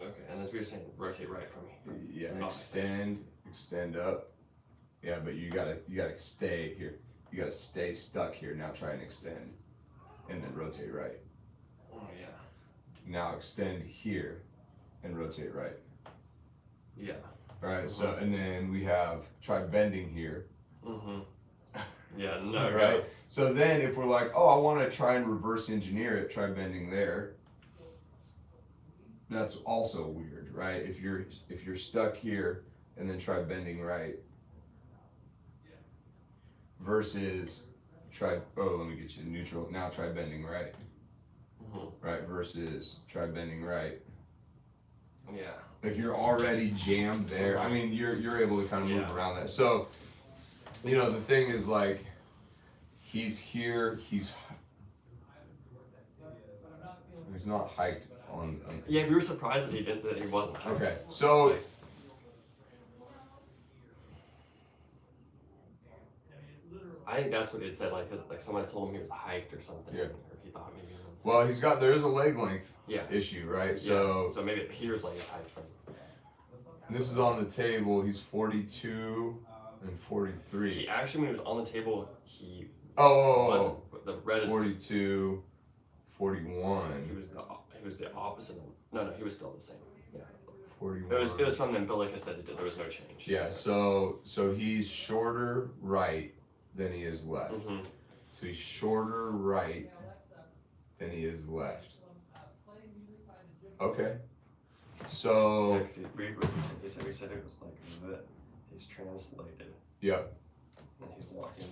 Okay, and as we were saying, rotate right from me. Yeah, Oh, extend up. Yeah, but you gotta stay here. You gotta stay stuck here. Now try and extend, and then rotate right. Oh yeah. Now extend here, and rotate right. Yeah. All right. So and then we have try bending here. Yeah. No. Right. So then if we're like, oh, I want to try and reverse engineer it, try bending there. That's also weird, right? If you're stuck here and then try bending right. Versus let me get you neutral. Now try bending right. Right, versus try bending right. Yeah. Like you're already jammed there. I mean, you're able to kind of move around that. So, you know, the thing is like, he's here. He's not hiked on. Yeah, we were surprised that he wasn't. Okay, so. I think that's what it said. Like someone told him he was hiked or something. Yeah. Or he thought maybe. Well, there is a leg length Yeah. issue, right? So maybe it appears like it's hiked from. And this is on the table. He's 42 and 43. He actually, when he was on the table, he Oh, wasn't the red is 42, 41. He was the opposite of no, he was still the same. Yeah. 41. It was from the umbilicus that there was no change. Yeah, so he's shorter right than he is left. Mm-hmm. So he's shorter right than he is left. Okay. So He said it was like that. He's translated. yeah. And he's walking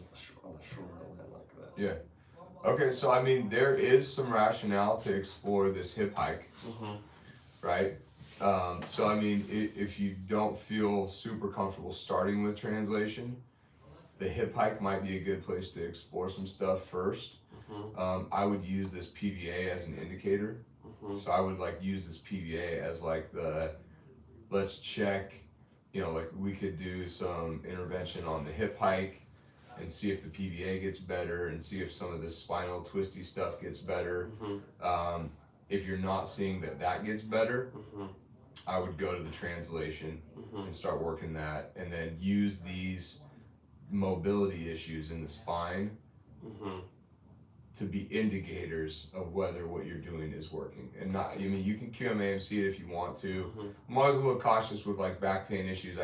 on the shoreline like this. Yeah. Okay, so I mean there is some rationale to explore this hip hike, Mm-hmm. right? So I mean if you don't feel super comfortable starting with translation, the hip hike might be a good place to explore some stuff first. Mm-hmm. I would use this PVA as an indicator. Mm-hmm. So I would like use this PVA as like let's check, like we could do some intervention on the hip hike and see if the PVA gets better and see if some of this spinal twisty stuff gets better. Mm-hmm. If you're not seeing that gets better, Mm-hmm. I would go to the translation Mm-hmm. and start working that, and then use these mobility issues in the spine Mm-hmm. to be indicators of whether what you're doing is working. And not, I mean, you can QMAMC it if you want to. Mm-hmm. I'm always a little cautious with like back pain issues.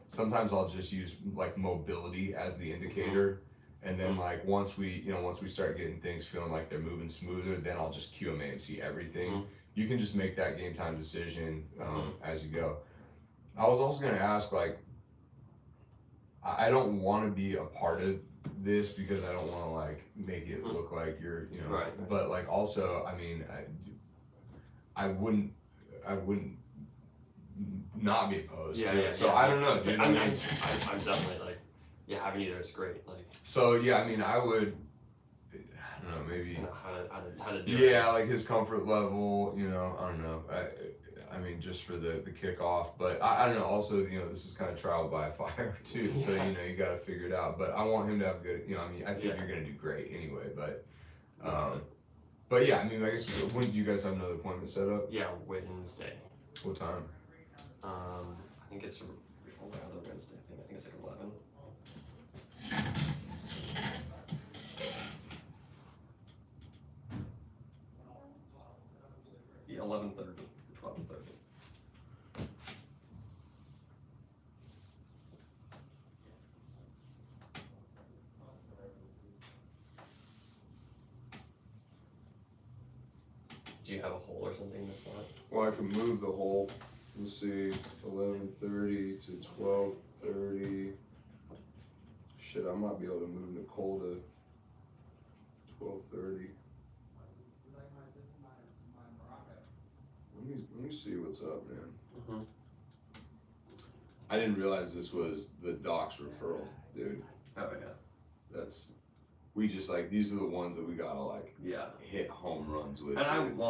Sometimes I'll just use like mobility as the indicator. And then like once we start getting things feeling like they're moving smoother, then I'll just QMAMC everything. Mhm. You can just make that game time decision as you go. I was also gonna ask, like, I don't want to be a part of this because I don't want to like make it look like you're, Right. But like also, I mean, I wouldn't not be opposed to it. So I don't know. Dude, I'm definitely like, yeah, having you there is great. Like, so yeah, I mean, I would, I don't know, maybe. you know how to do it. Yeah, like his comfort level, I don't know. I mean, just for the kickoff, but I don't know. Also, this is kind of trial by fire too, so Yeah. you got to figure it out. But I want him to have good. I mean, I think Yeah. you're gonna do great anyway. But yeah, I mean, I guess when do you guys have another appointment set up? Yeah, Wednesday. What time? I think it's before my other Wednesday thing. I think it's like 11. Yeah, 11:30, 12:30. Do you have a hole or something in this spot? Well, I can move the whole. Let's see, 11:30 to 12:30. Shit, I might be able to move Nicole to 12:30. Let me see what's up, man. Mm-hmm. I didn't realize this was the doc's referral, dude. Oh yeah. We just like, these are the ones that we gotta like Yeah. hit home runs with. And dude.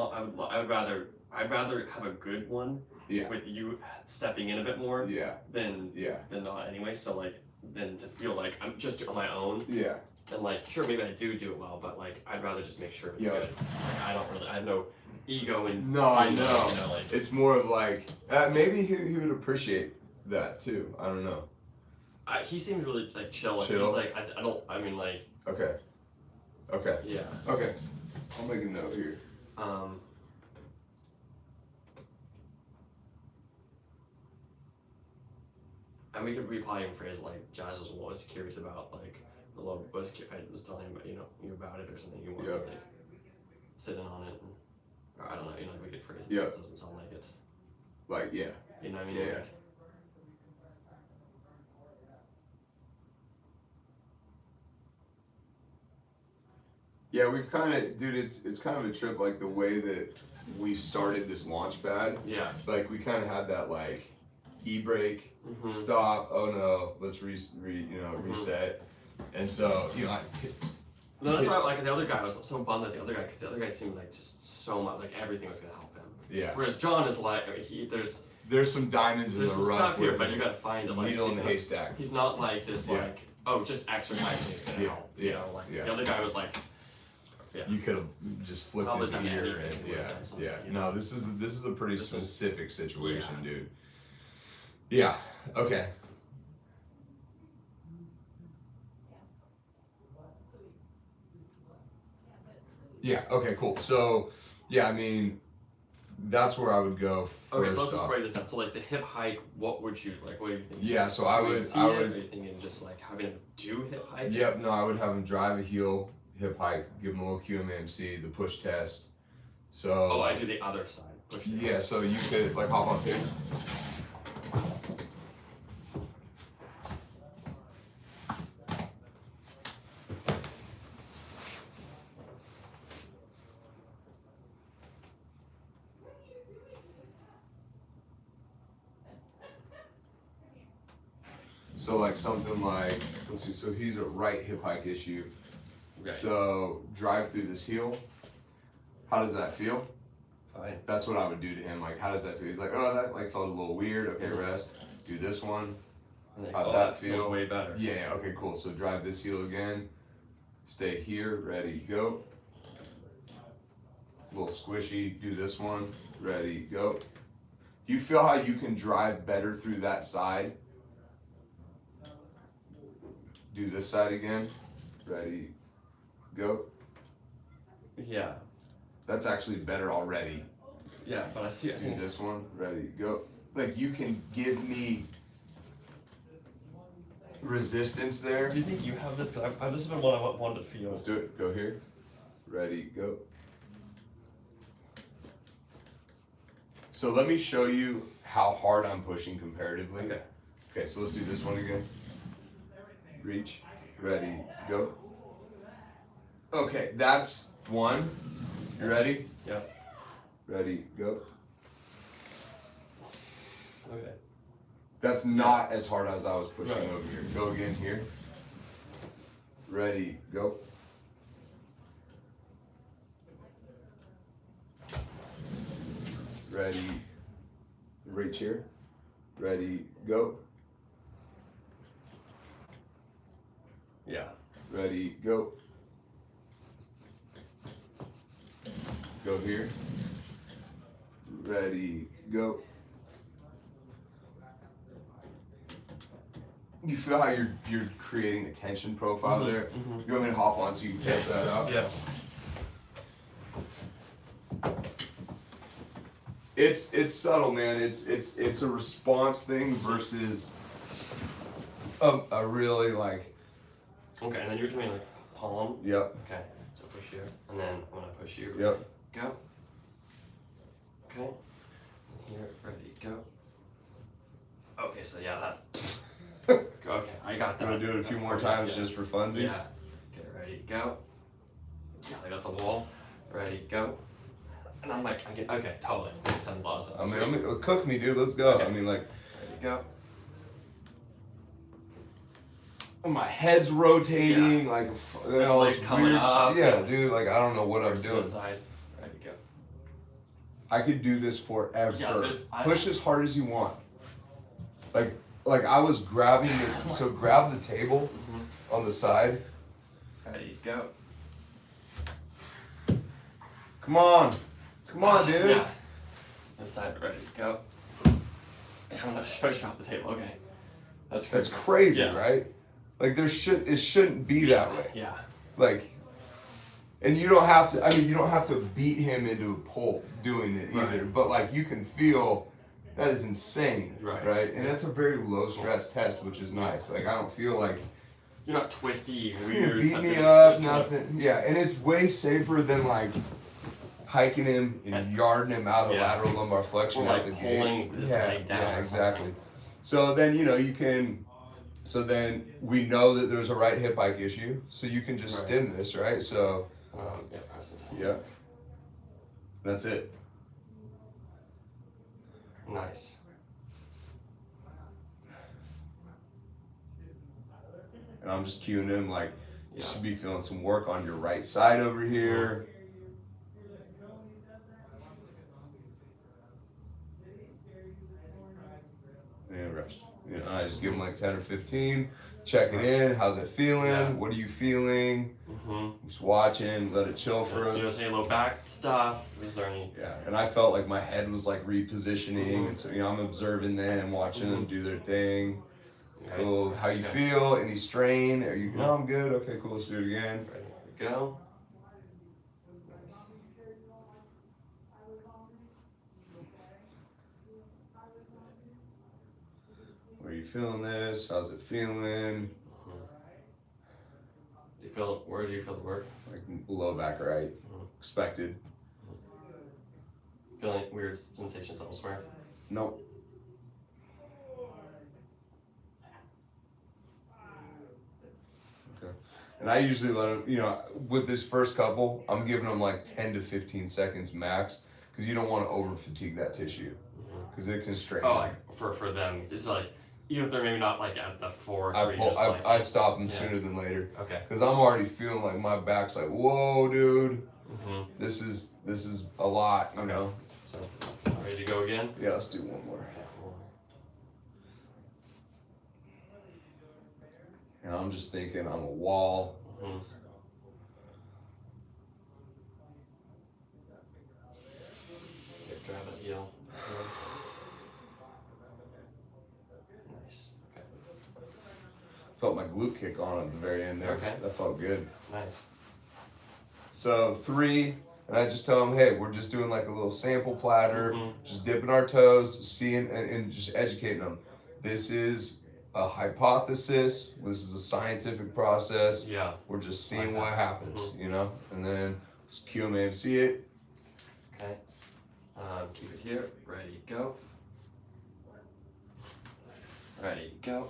I'd rather have a good one Yeah. with you stepping in a bit more Yeah. than Yeah. not anyway. So like then to feel like I'm just on my own Yeah. and like sure maybe I do it well, but like I'd rather just make sure it's Yeah. good. Like, I have no ego in No, I you know. like It's more of like, maybe he would appreciate that too. I don't know. he seems really like chill. Like, Chill? he's like I mean like Okay. Okay. yeah. Okay. I'll make a note here. And we could probably even phrase like Jazz was curious about like the love I was telling him about you about it or something you wanted Yeah. to like sit in on it and, or I don't know we could phrase it Yeah. so it doesn't sound like it's Like, yeah. you know what I mean Yeah. like, Yeah, we've kind of, dude, it's kind of a trip, like the way that we started this launch pad. yeah. Like, we kind of had that, like, e-brake, Mm-hmm. stop, oh no, let's reset. And so, No, that's why like the other guy I was so bummed at the other guy because the other guy seemed like just so much like everything was gonna help him. yeah. Whereas John is like There's some diamonds in there's the some rough stuff here, with but you gotta find it. Like needle in he's the not- haystack. He's not like this Yeah. like oh, just exercising is gonna Yeah, help. You yeah, know, like yeah. the other guy was like, yeah. You could have just flipped Probably his done ear anything, and would've yeah, done something, yeah. you No, know? this is a pretty This is- specific situation, yeah. dude. Yeah. Okay. Yeah. Okay. Cool. So, yeah. I mean, that's where I would go Okay, first so let's just off. break this down. So like the hip hike, what would you like? What do you think? Yeah. So I Would you would. see I it? would. Are you thinking just like having him do hip hike? Yep. No, I would have him drive a heel hip hike, give him a little QMMC, the push test. So. Oh, I do the other side. Push it. Yeah. So you could like hop on here. So like something like, let's see, so he's a right hip hike issue. Okay. So drive through this heel. How does that feel? Fine. That's what I would do to him. Like, how does that feel? He's like, oh, that like felt a little weird. Okay, Mhm. rest. Do this one. Like, How'd oh, that feels feel? way better. Yeah, yeah, okay, cool. So drive this heel again. Stay here, ready, go. A little squishy. Do this one. Ready, go. Do you feel how you can drive better through that side? Do this side again. Ready, go. Yeah. That's actually better already. Yeah, but I see it. Do this one. Ready, go. Like you can give me resistance there. Do you think you have this? Cause this is what I wanted to feel. Let's do it. Go here. Ready, go. So let me show you how hard I'm pushing comparatively. Okay. Okay, so let's do this one again. Reach. Ready, go. Okay, that's one. You ready? Yep. Ready, go. Okay. That's not as hard as I was pushing Right. over here. Go again here. Ready, go. Ready, reach here. Ready, go. Yeah. Ready, go. Go here. Ready, go. You feel how you're creating a tension profile there? Mhm. You want me to hop on so you can test that out? Yeah. It's subtle, man. It's a response thing versus a really like. Okay, and then you're doing like palm. Yep. Okay. So push here, and then I'm gonna push you. Yep. Go. Okay. Here, ready, go. Okay, so yeah, that's. Okay, I got that. I'm gonna do it a few That's more fine. times Yeah. just for funsies. Yeah. Okay, ready, go. Yeah, like that's a wall. Ready, go. And I'm like, I get okay, totally. Makes 10 balls. I mean, cook me, dude. Let's go. Okay. I mean, like, Ready, go. my head's rotating, like, This all leg's this coming weird up. shit. Yeah, dude. Like, I don't know what I'm Here's doing. this side. Ready, go. I could do this forever. Yeah, Push as hard as you want. Like I was grabbing it. So grab the table on the side. Ready, go. Come on, dude. Yeah. This side, ready, go. I'm gonna push off the table. Okay. That's crazy. That's crazy, Yeah. right? Like it shouldn't be that way. Yeah. Like, and you don't have to. I mean, you don't have to beat him into a pulp doing it either. Right. But like, you can feel that is insane, Right. And that's a very low stress test, which is nice. Like, I don't feel like You're not twisty and you weird. beat stuff. me You're up, just like- nothing. Yeah, and it's way safer than like hiking him and yarding him out of Yeah. lateral lumbar flexion Or, out like, the gate. pulling his leg down Yeah, or exactly. So then you can. So then we know that there's a right hip hike issue. So you can just Right. stem this, right? So Yeah, press it. yeah, that's it. Nice. And I'm just cueing him like you Yeah. should be feeling some work on your right side over here. Yeah, rest. Yeah, and I just give them like 10 or 15, check it in. How's it feeling? Yeah. What are you feeling? Just watching, let it chill for Do you notice any low back stuff? Is there any? Yeah, and I felt like my head was like repositioning, and so I'm observing them, watching them do their thing. Okay. Cool. How you feel? Any strain? Are you? No, I'm good. Okay, cool. Let's do it again. Ready to go. Nice. Are you feeling this? How's it feeling? Do you feel? Where do you feel the work? Like low back right. Expected. Feeling weird sensations elsewhere? Nope. Okay. And I usually let them, you know, with this first couple, I'm giving them like 10 to 15 seconds max because you don't want to over fatigue that tissue because it can strain. Oh, like for them, it's like even if they're maybe not like at the 4, 3, I stop them sooner than later. Okay. Because I'm already feeling like my back's like, whoa, dude. This is a lot, you know. So, ready to go again? Yeah, let's do one more. And I'm just thinking I'm a wall. Yeah, drive that heel. Nice. Okay. Felt my glute kick on at the very end there. Okay. That felt good. Nice. So 3, and I just tell them, hey, we're just doing like a little sample platter, just dipping our toes, seeing and just educating them. This is a hypothesis. This is a scientific process. Yeah. We're just seeing what happens, you know? And then let's cue them in, see it. Okay. Keep it here. Ready, go. Ready, go.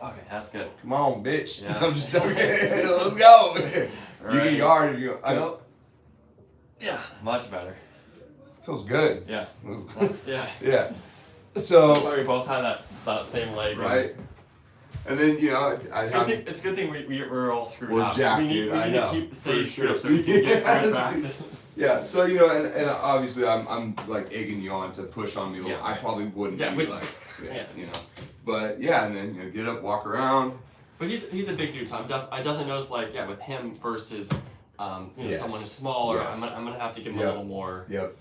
Okay, that's good. Come on, bitch. Yeah. I'm just joking. Let's go. You Ready, can guard. You go. Yeah, much better. feels good. Yeah. Nice. Yeah. Yeah. So. So we both had that same leg. Right. And then, you know, it's a good thing we're all screwed we're up. jacked, we need, dude. we I need know. to keep stay For sure. sure. So we can get through Yes. practice. Yeah, so, you know, and obviously I'm like egging you on to push on me a little. Yeah, I right. probably wouldn't Yeah, be we- like, yeah. you know. But, yeah, and then, you know, get up, walk around. But he's a big dude, so I definitely noticed like with him versus Yes. someone who's smaller, Yes. I'm gonna have to give him Yep. a little more. Yep.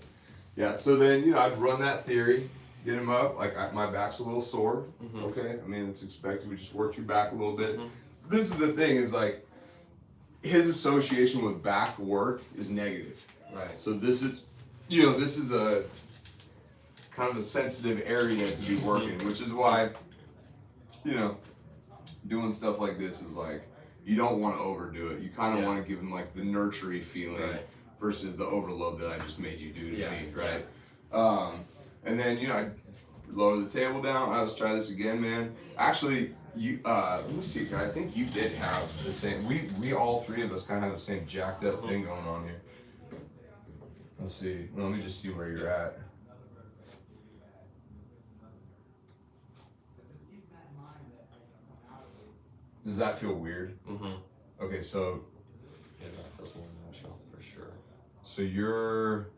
Yeah, so then, you know, I'd run that theory, get him up. Like, my back's a little sore. Okay, I mean, it's expected. We just worked your back a little bit. This is the thing is like, his association with back work is negative. Right. So this is, you know, this is a kind of a sensitive area to be working, which is why, you know, doing stuff like this is like, you don't want to overdo it. You kind of want to give them like the nurturing feeling versus the overload that I just made you do to me, right? And then, you know, I lower the table down. Let's try this again, man. Actually, you, let me see, I think you did have the same, we all three of us kind of have the same jacked up thing going on here. Let's see, let me just see where you're at. Does that feel weird? Okay, so. Yeah, that feels more natural for sure. So you're.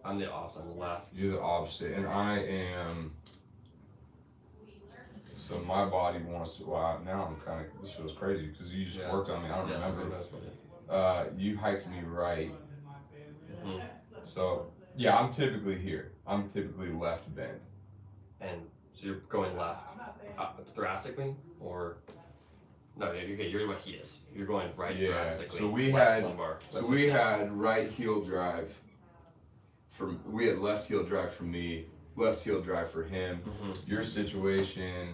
I'm the opposite. I'm the left. You're the opposite, and I am. So my body wants to. Wow, now I'm kind of. This feels crazy because you just worked on me. I don't remember. You hiked me right. So yeah, I'm typically here. I'm typically left bent. And so you're going left thoracically, or no? Okay, you're what he is. You're going right thoracically. So we left had. lumbar. So we had right heel drive. We had left heel drive for me, left heel drive for him. Your situation.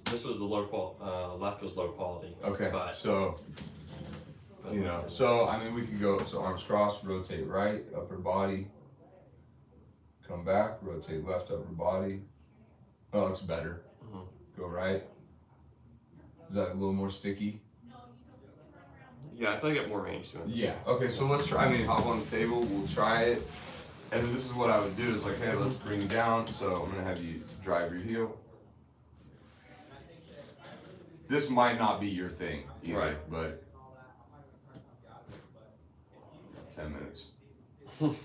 This was the low quality. Left was low quality. Okay. But, so. You know. So I mean, we could go. So arms crossed, rotate right, upper body. Come back, rotate left, upper body. Oh, it looks better. Go right. Is that a little more sticky? Yeah, I feel like I get more range to it. Yeah. Okay, so let's try. I mean, hop on the table. We'll try it. And then this is what I would do is like, hey, let's bring you down. So I'm gonna have you drive your heel. This might not be your thing, either, Right? But 10 minutes. Oh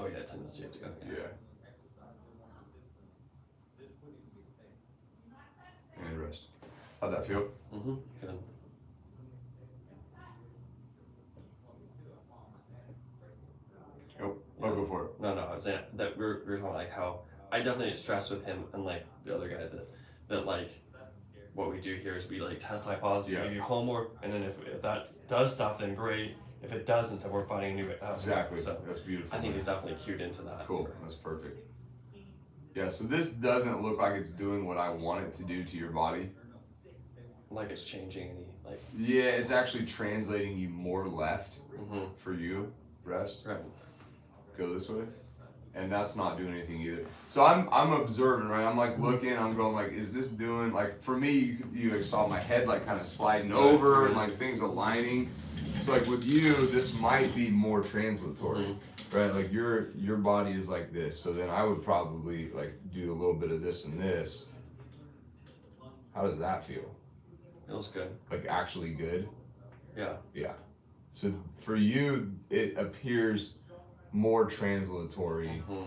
yeah, 10 minutes. You have to go. Yeah. How'd that feel? Good. I'll go for it. No, I was saying that we were talking like how I definitely get stressed with him and like the other guy that like what we do here is we like test hypotheses, Yeah. give you homework, and then if that does stuff, then great. If it doesn't, then we're finding a new Exactly. So That's beautiful. I think he's definitely cued into that. Cool. That's perfect. Yeah. So this doesn't look like it's doing what I want it to do to your body. Like it's changing any like. Yeah, it's actually translating you more left Mm-hmm. for you. Rest. Right. Go this way, and that's not doing anything either. So I'm observing, right? I'm like looking, I'm going like, is this doing like for me? You like saw my head like kind of sliding over and like things aligning. So like with you, this might be more translatory, right? Like your body is like this, so then I would probably like do a little bit of this and this. How does that feel? Feels good. Like actually good? Yeah. Yeah. So for you, it appears more translatory. Mm-hmm.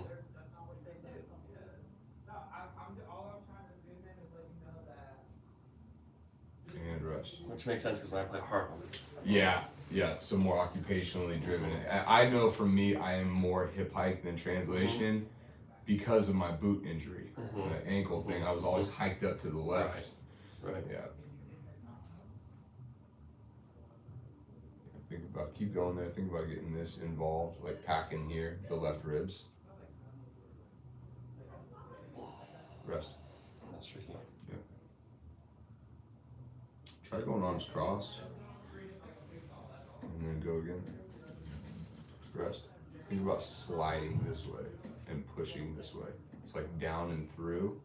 And rest. Which makes sense because when I play harp, Yeah, so more occupationally driven. I know for me, I am more hip hike than translation because of my boot injury, the ankle thing. I was always hiked up to the left. Right. Yeah. Think about, keep going there. Think about getting this involved, like packing here, the left ribs. Rest. That's tricky. Yeah. Try going arms crossed. And then go again. Rest. Think about sliding this way and pushing this way. It's like down and through.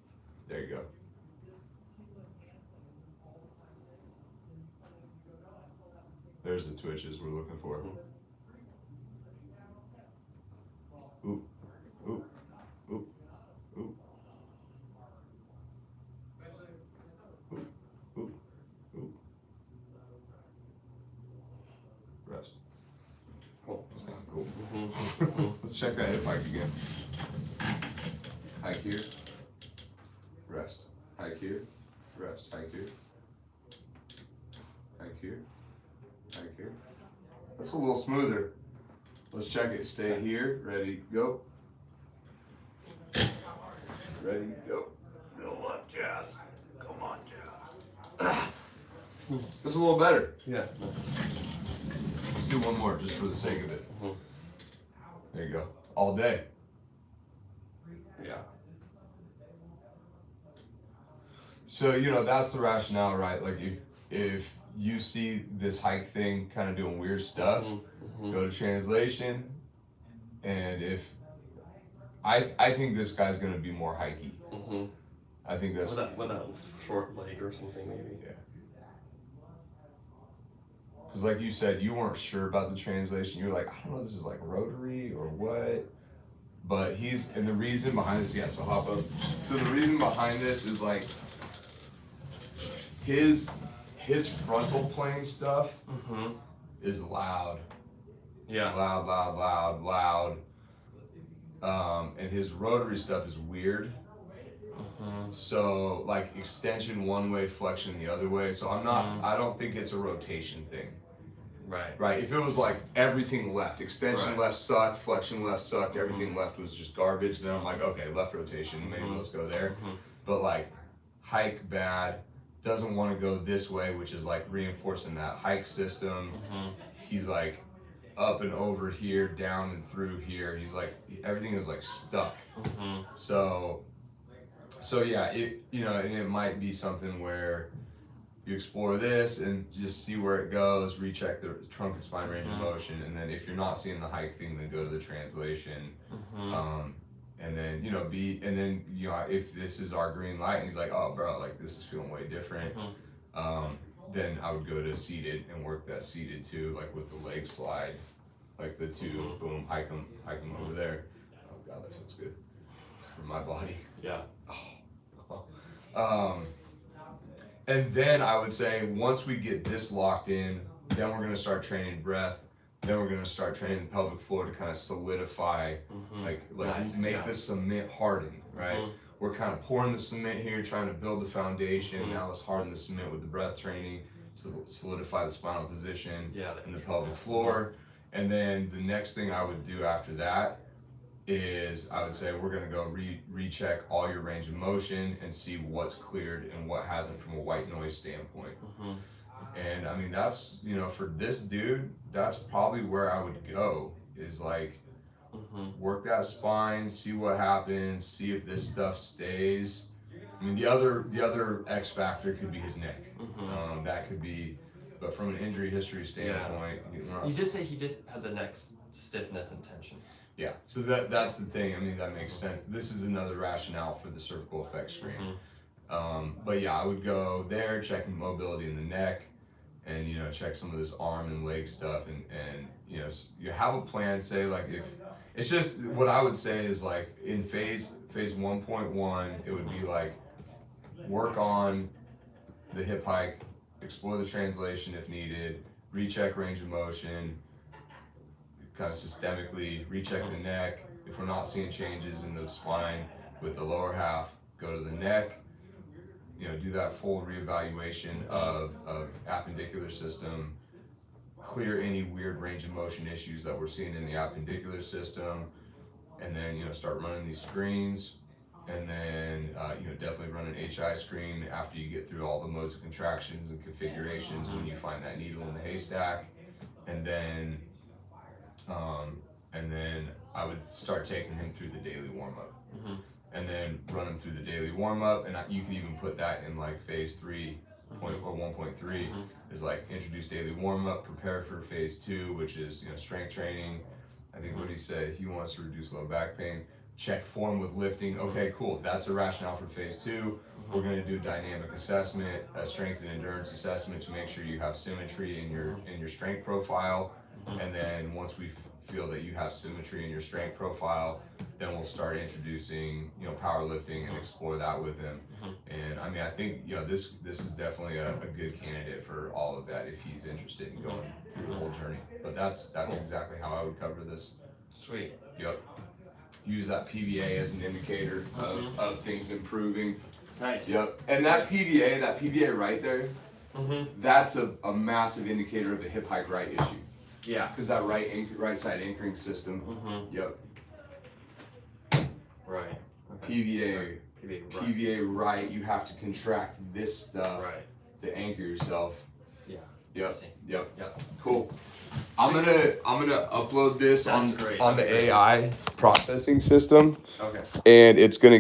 There you go. There's the twitches we're looking for. Oop, oop, oop, oop. Oop, oop, oop. Rest. Cool. That's kind of cool. Mm-hmm. Let's check that hip hike again. Hike here. Rest. Hike here. Rest. Hike here. Hike here. Hike here. That's a little smoother. Let's check it. Stay here. Ready, go. Ready, go. Come on, Jazz. Come on, Jazz. That's a little better. Yeah. Let's do one more just for the sake of it. Mhm. There you go. All day. Yeah. So, you know, that's the rationale, right? Like if you see this hike thing kind of doing weird stuff, go to translation, and if I think this guy's gonna be more hikey. Mm-hmm. I think that's with that short leg or something maybe. Yeah. Because like you said, you weren't sure about the translation. You were like, I don't know, this is like rotary or what. But and the reason behind this, yeah, so hop up. So the reason behind this is like his frontal plane stuff is loud. Yeah. Loud. And his rotary stuff is weird. So like extension one way, flexion the other way. So I don't think it's a rotation thing. Right. If it was like everything left, extension left sucked, flexion left sucked, everything left was just garbage, then I'm like, okay, left rotation, maybe let's go there. But like hike bad, doesn't want to go this way, which is like reinforcing that hike system. He's like up and over here, down and through here. He's like, everything is like stuck. So yeah, and it might be something where you explore this and just see where it goes, recheck the trunk and spine range of motion, and then if you're not seeing the hike thing, then go to the translation. And then if this is our green light and he's like, oh bro, like this is feeling way different, then I would go to seated and work that seated too, like with the leg slide, like the two, boom, hike them over there. Oh god, that feels good for my body. Yeah. And then I would say once we get this locked in, then we're gonna start training breath. Then we're gonna start training the pelvic floor to kind of solidify, make the cement harden, right? we're kind of pouring the cement here, trying to build the foundation. Mhm. Now let's harden the cement with the breath training to solidify the spinal position Yeah. and the pelvic floor. And then the next thing I would do after that is I would say we're gonna go recheck all your range of motion and see what's cleared and what hasn't from a white noise standpoint. Mhm. And I mean, that's, you know, for this dude, that's probably where I would go, is like Mhm. work that spine, see what happens, see if this stuff stays. I mean, the other X factor could be his neck. Mhm. That could be, but from an injury history standpoint, You did say he did have the neck stiffness and tension. yeah. So that's the thing. I mean, that makes sense. This is another rationale for the cervical effect screen. Mhm. But yeah, I would go there, checking mobility in the neck, and you know, check some of this arm and leg stuff, and you know, you have a plan. Say like if it's just what I would say is like in phase 1.1, it would be like work on the hip hike, explore the translation if needed, recheck range of motion, kind of systemically recheck the neck. If we're not seeing changes in the spine with the lower half, go to the neck. You know, do that full reevaluation of appendicular system, clear any weird range of motion issues that we're seeing in the appendicular system, and then, you know, start running these screens, and then, you know, definitely run an HI screen after you get through all the modes of contractions and configurations when you find that needle in the haystack, and then I would start taking him through the daily warm-up. Mhm. And then run them through the daily warm up, and you can even put that in like phase 3 or 1.3 Mhm. is like introduce daily warm up, prepare for phase 2, which is, you know, strength training. I think what he said, he wants to reduce low back pain. Check form with lifting. Okay, cool. That's a rationale for phase 2. We're going to do dynamic assessment, a strength and endurance assessment to make sure you have symmetry in your strength profile. And then once we feel that you have symmetry in your strength profile, then we'll start introducing, you know, powerlifting and explore that with him. And I mean, I think, you know, this is definitely a good candidate for all of that if he's interested in going through the whole journey. But that's exactly how I would cover this. Sweet. Yep. Use that PVA as an indicator of things improving. Nice. Yep. And that PVA right there, that's a massive indicator of a hip hike right issue. Yeah. Because that right side anchoring system. Yep. Right. Okay. PVA right. You have to contract this stuff Right. to anchor yourself. Yeah. Yep. See. Yep. Yep. Cool. I'm gonna upload this That's on great. the AI processing system, Okay. and it's gonna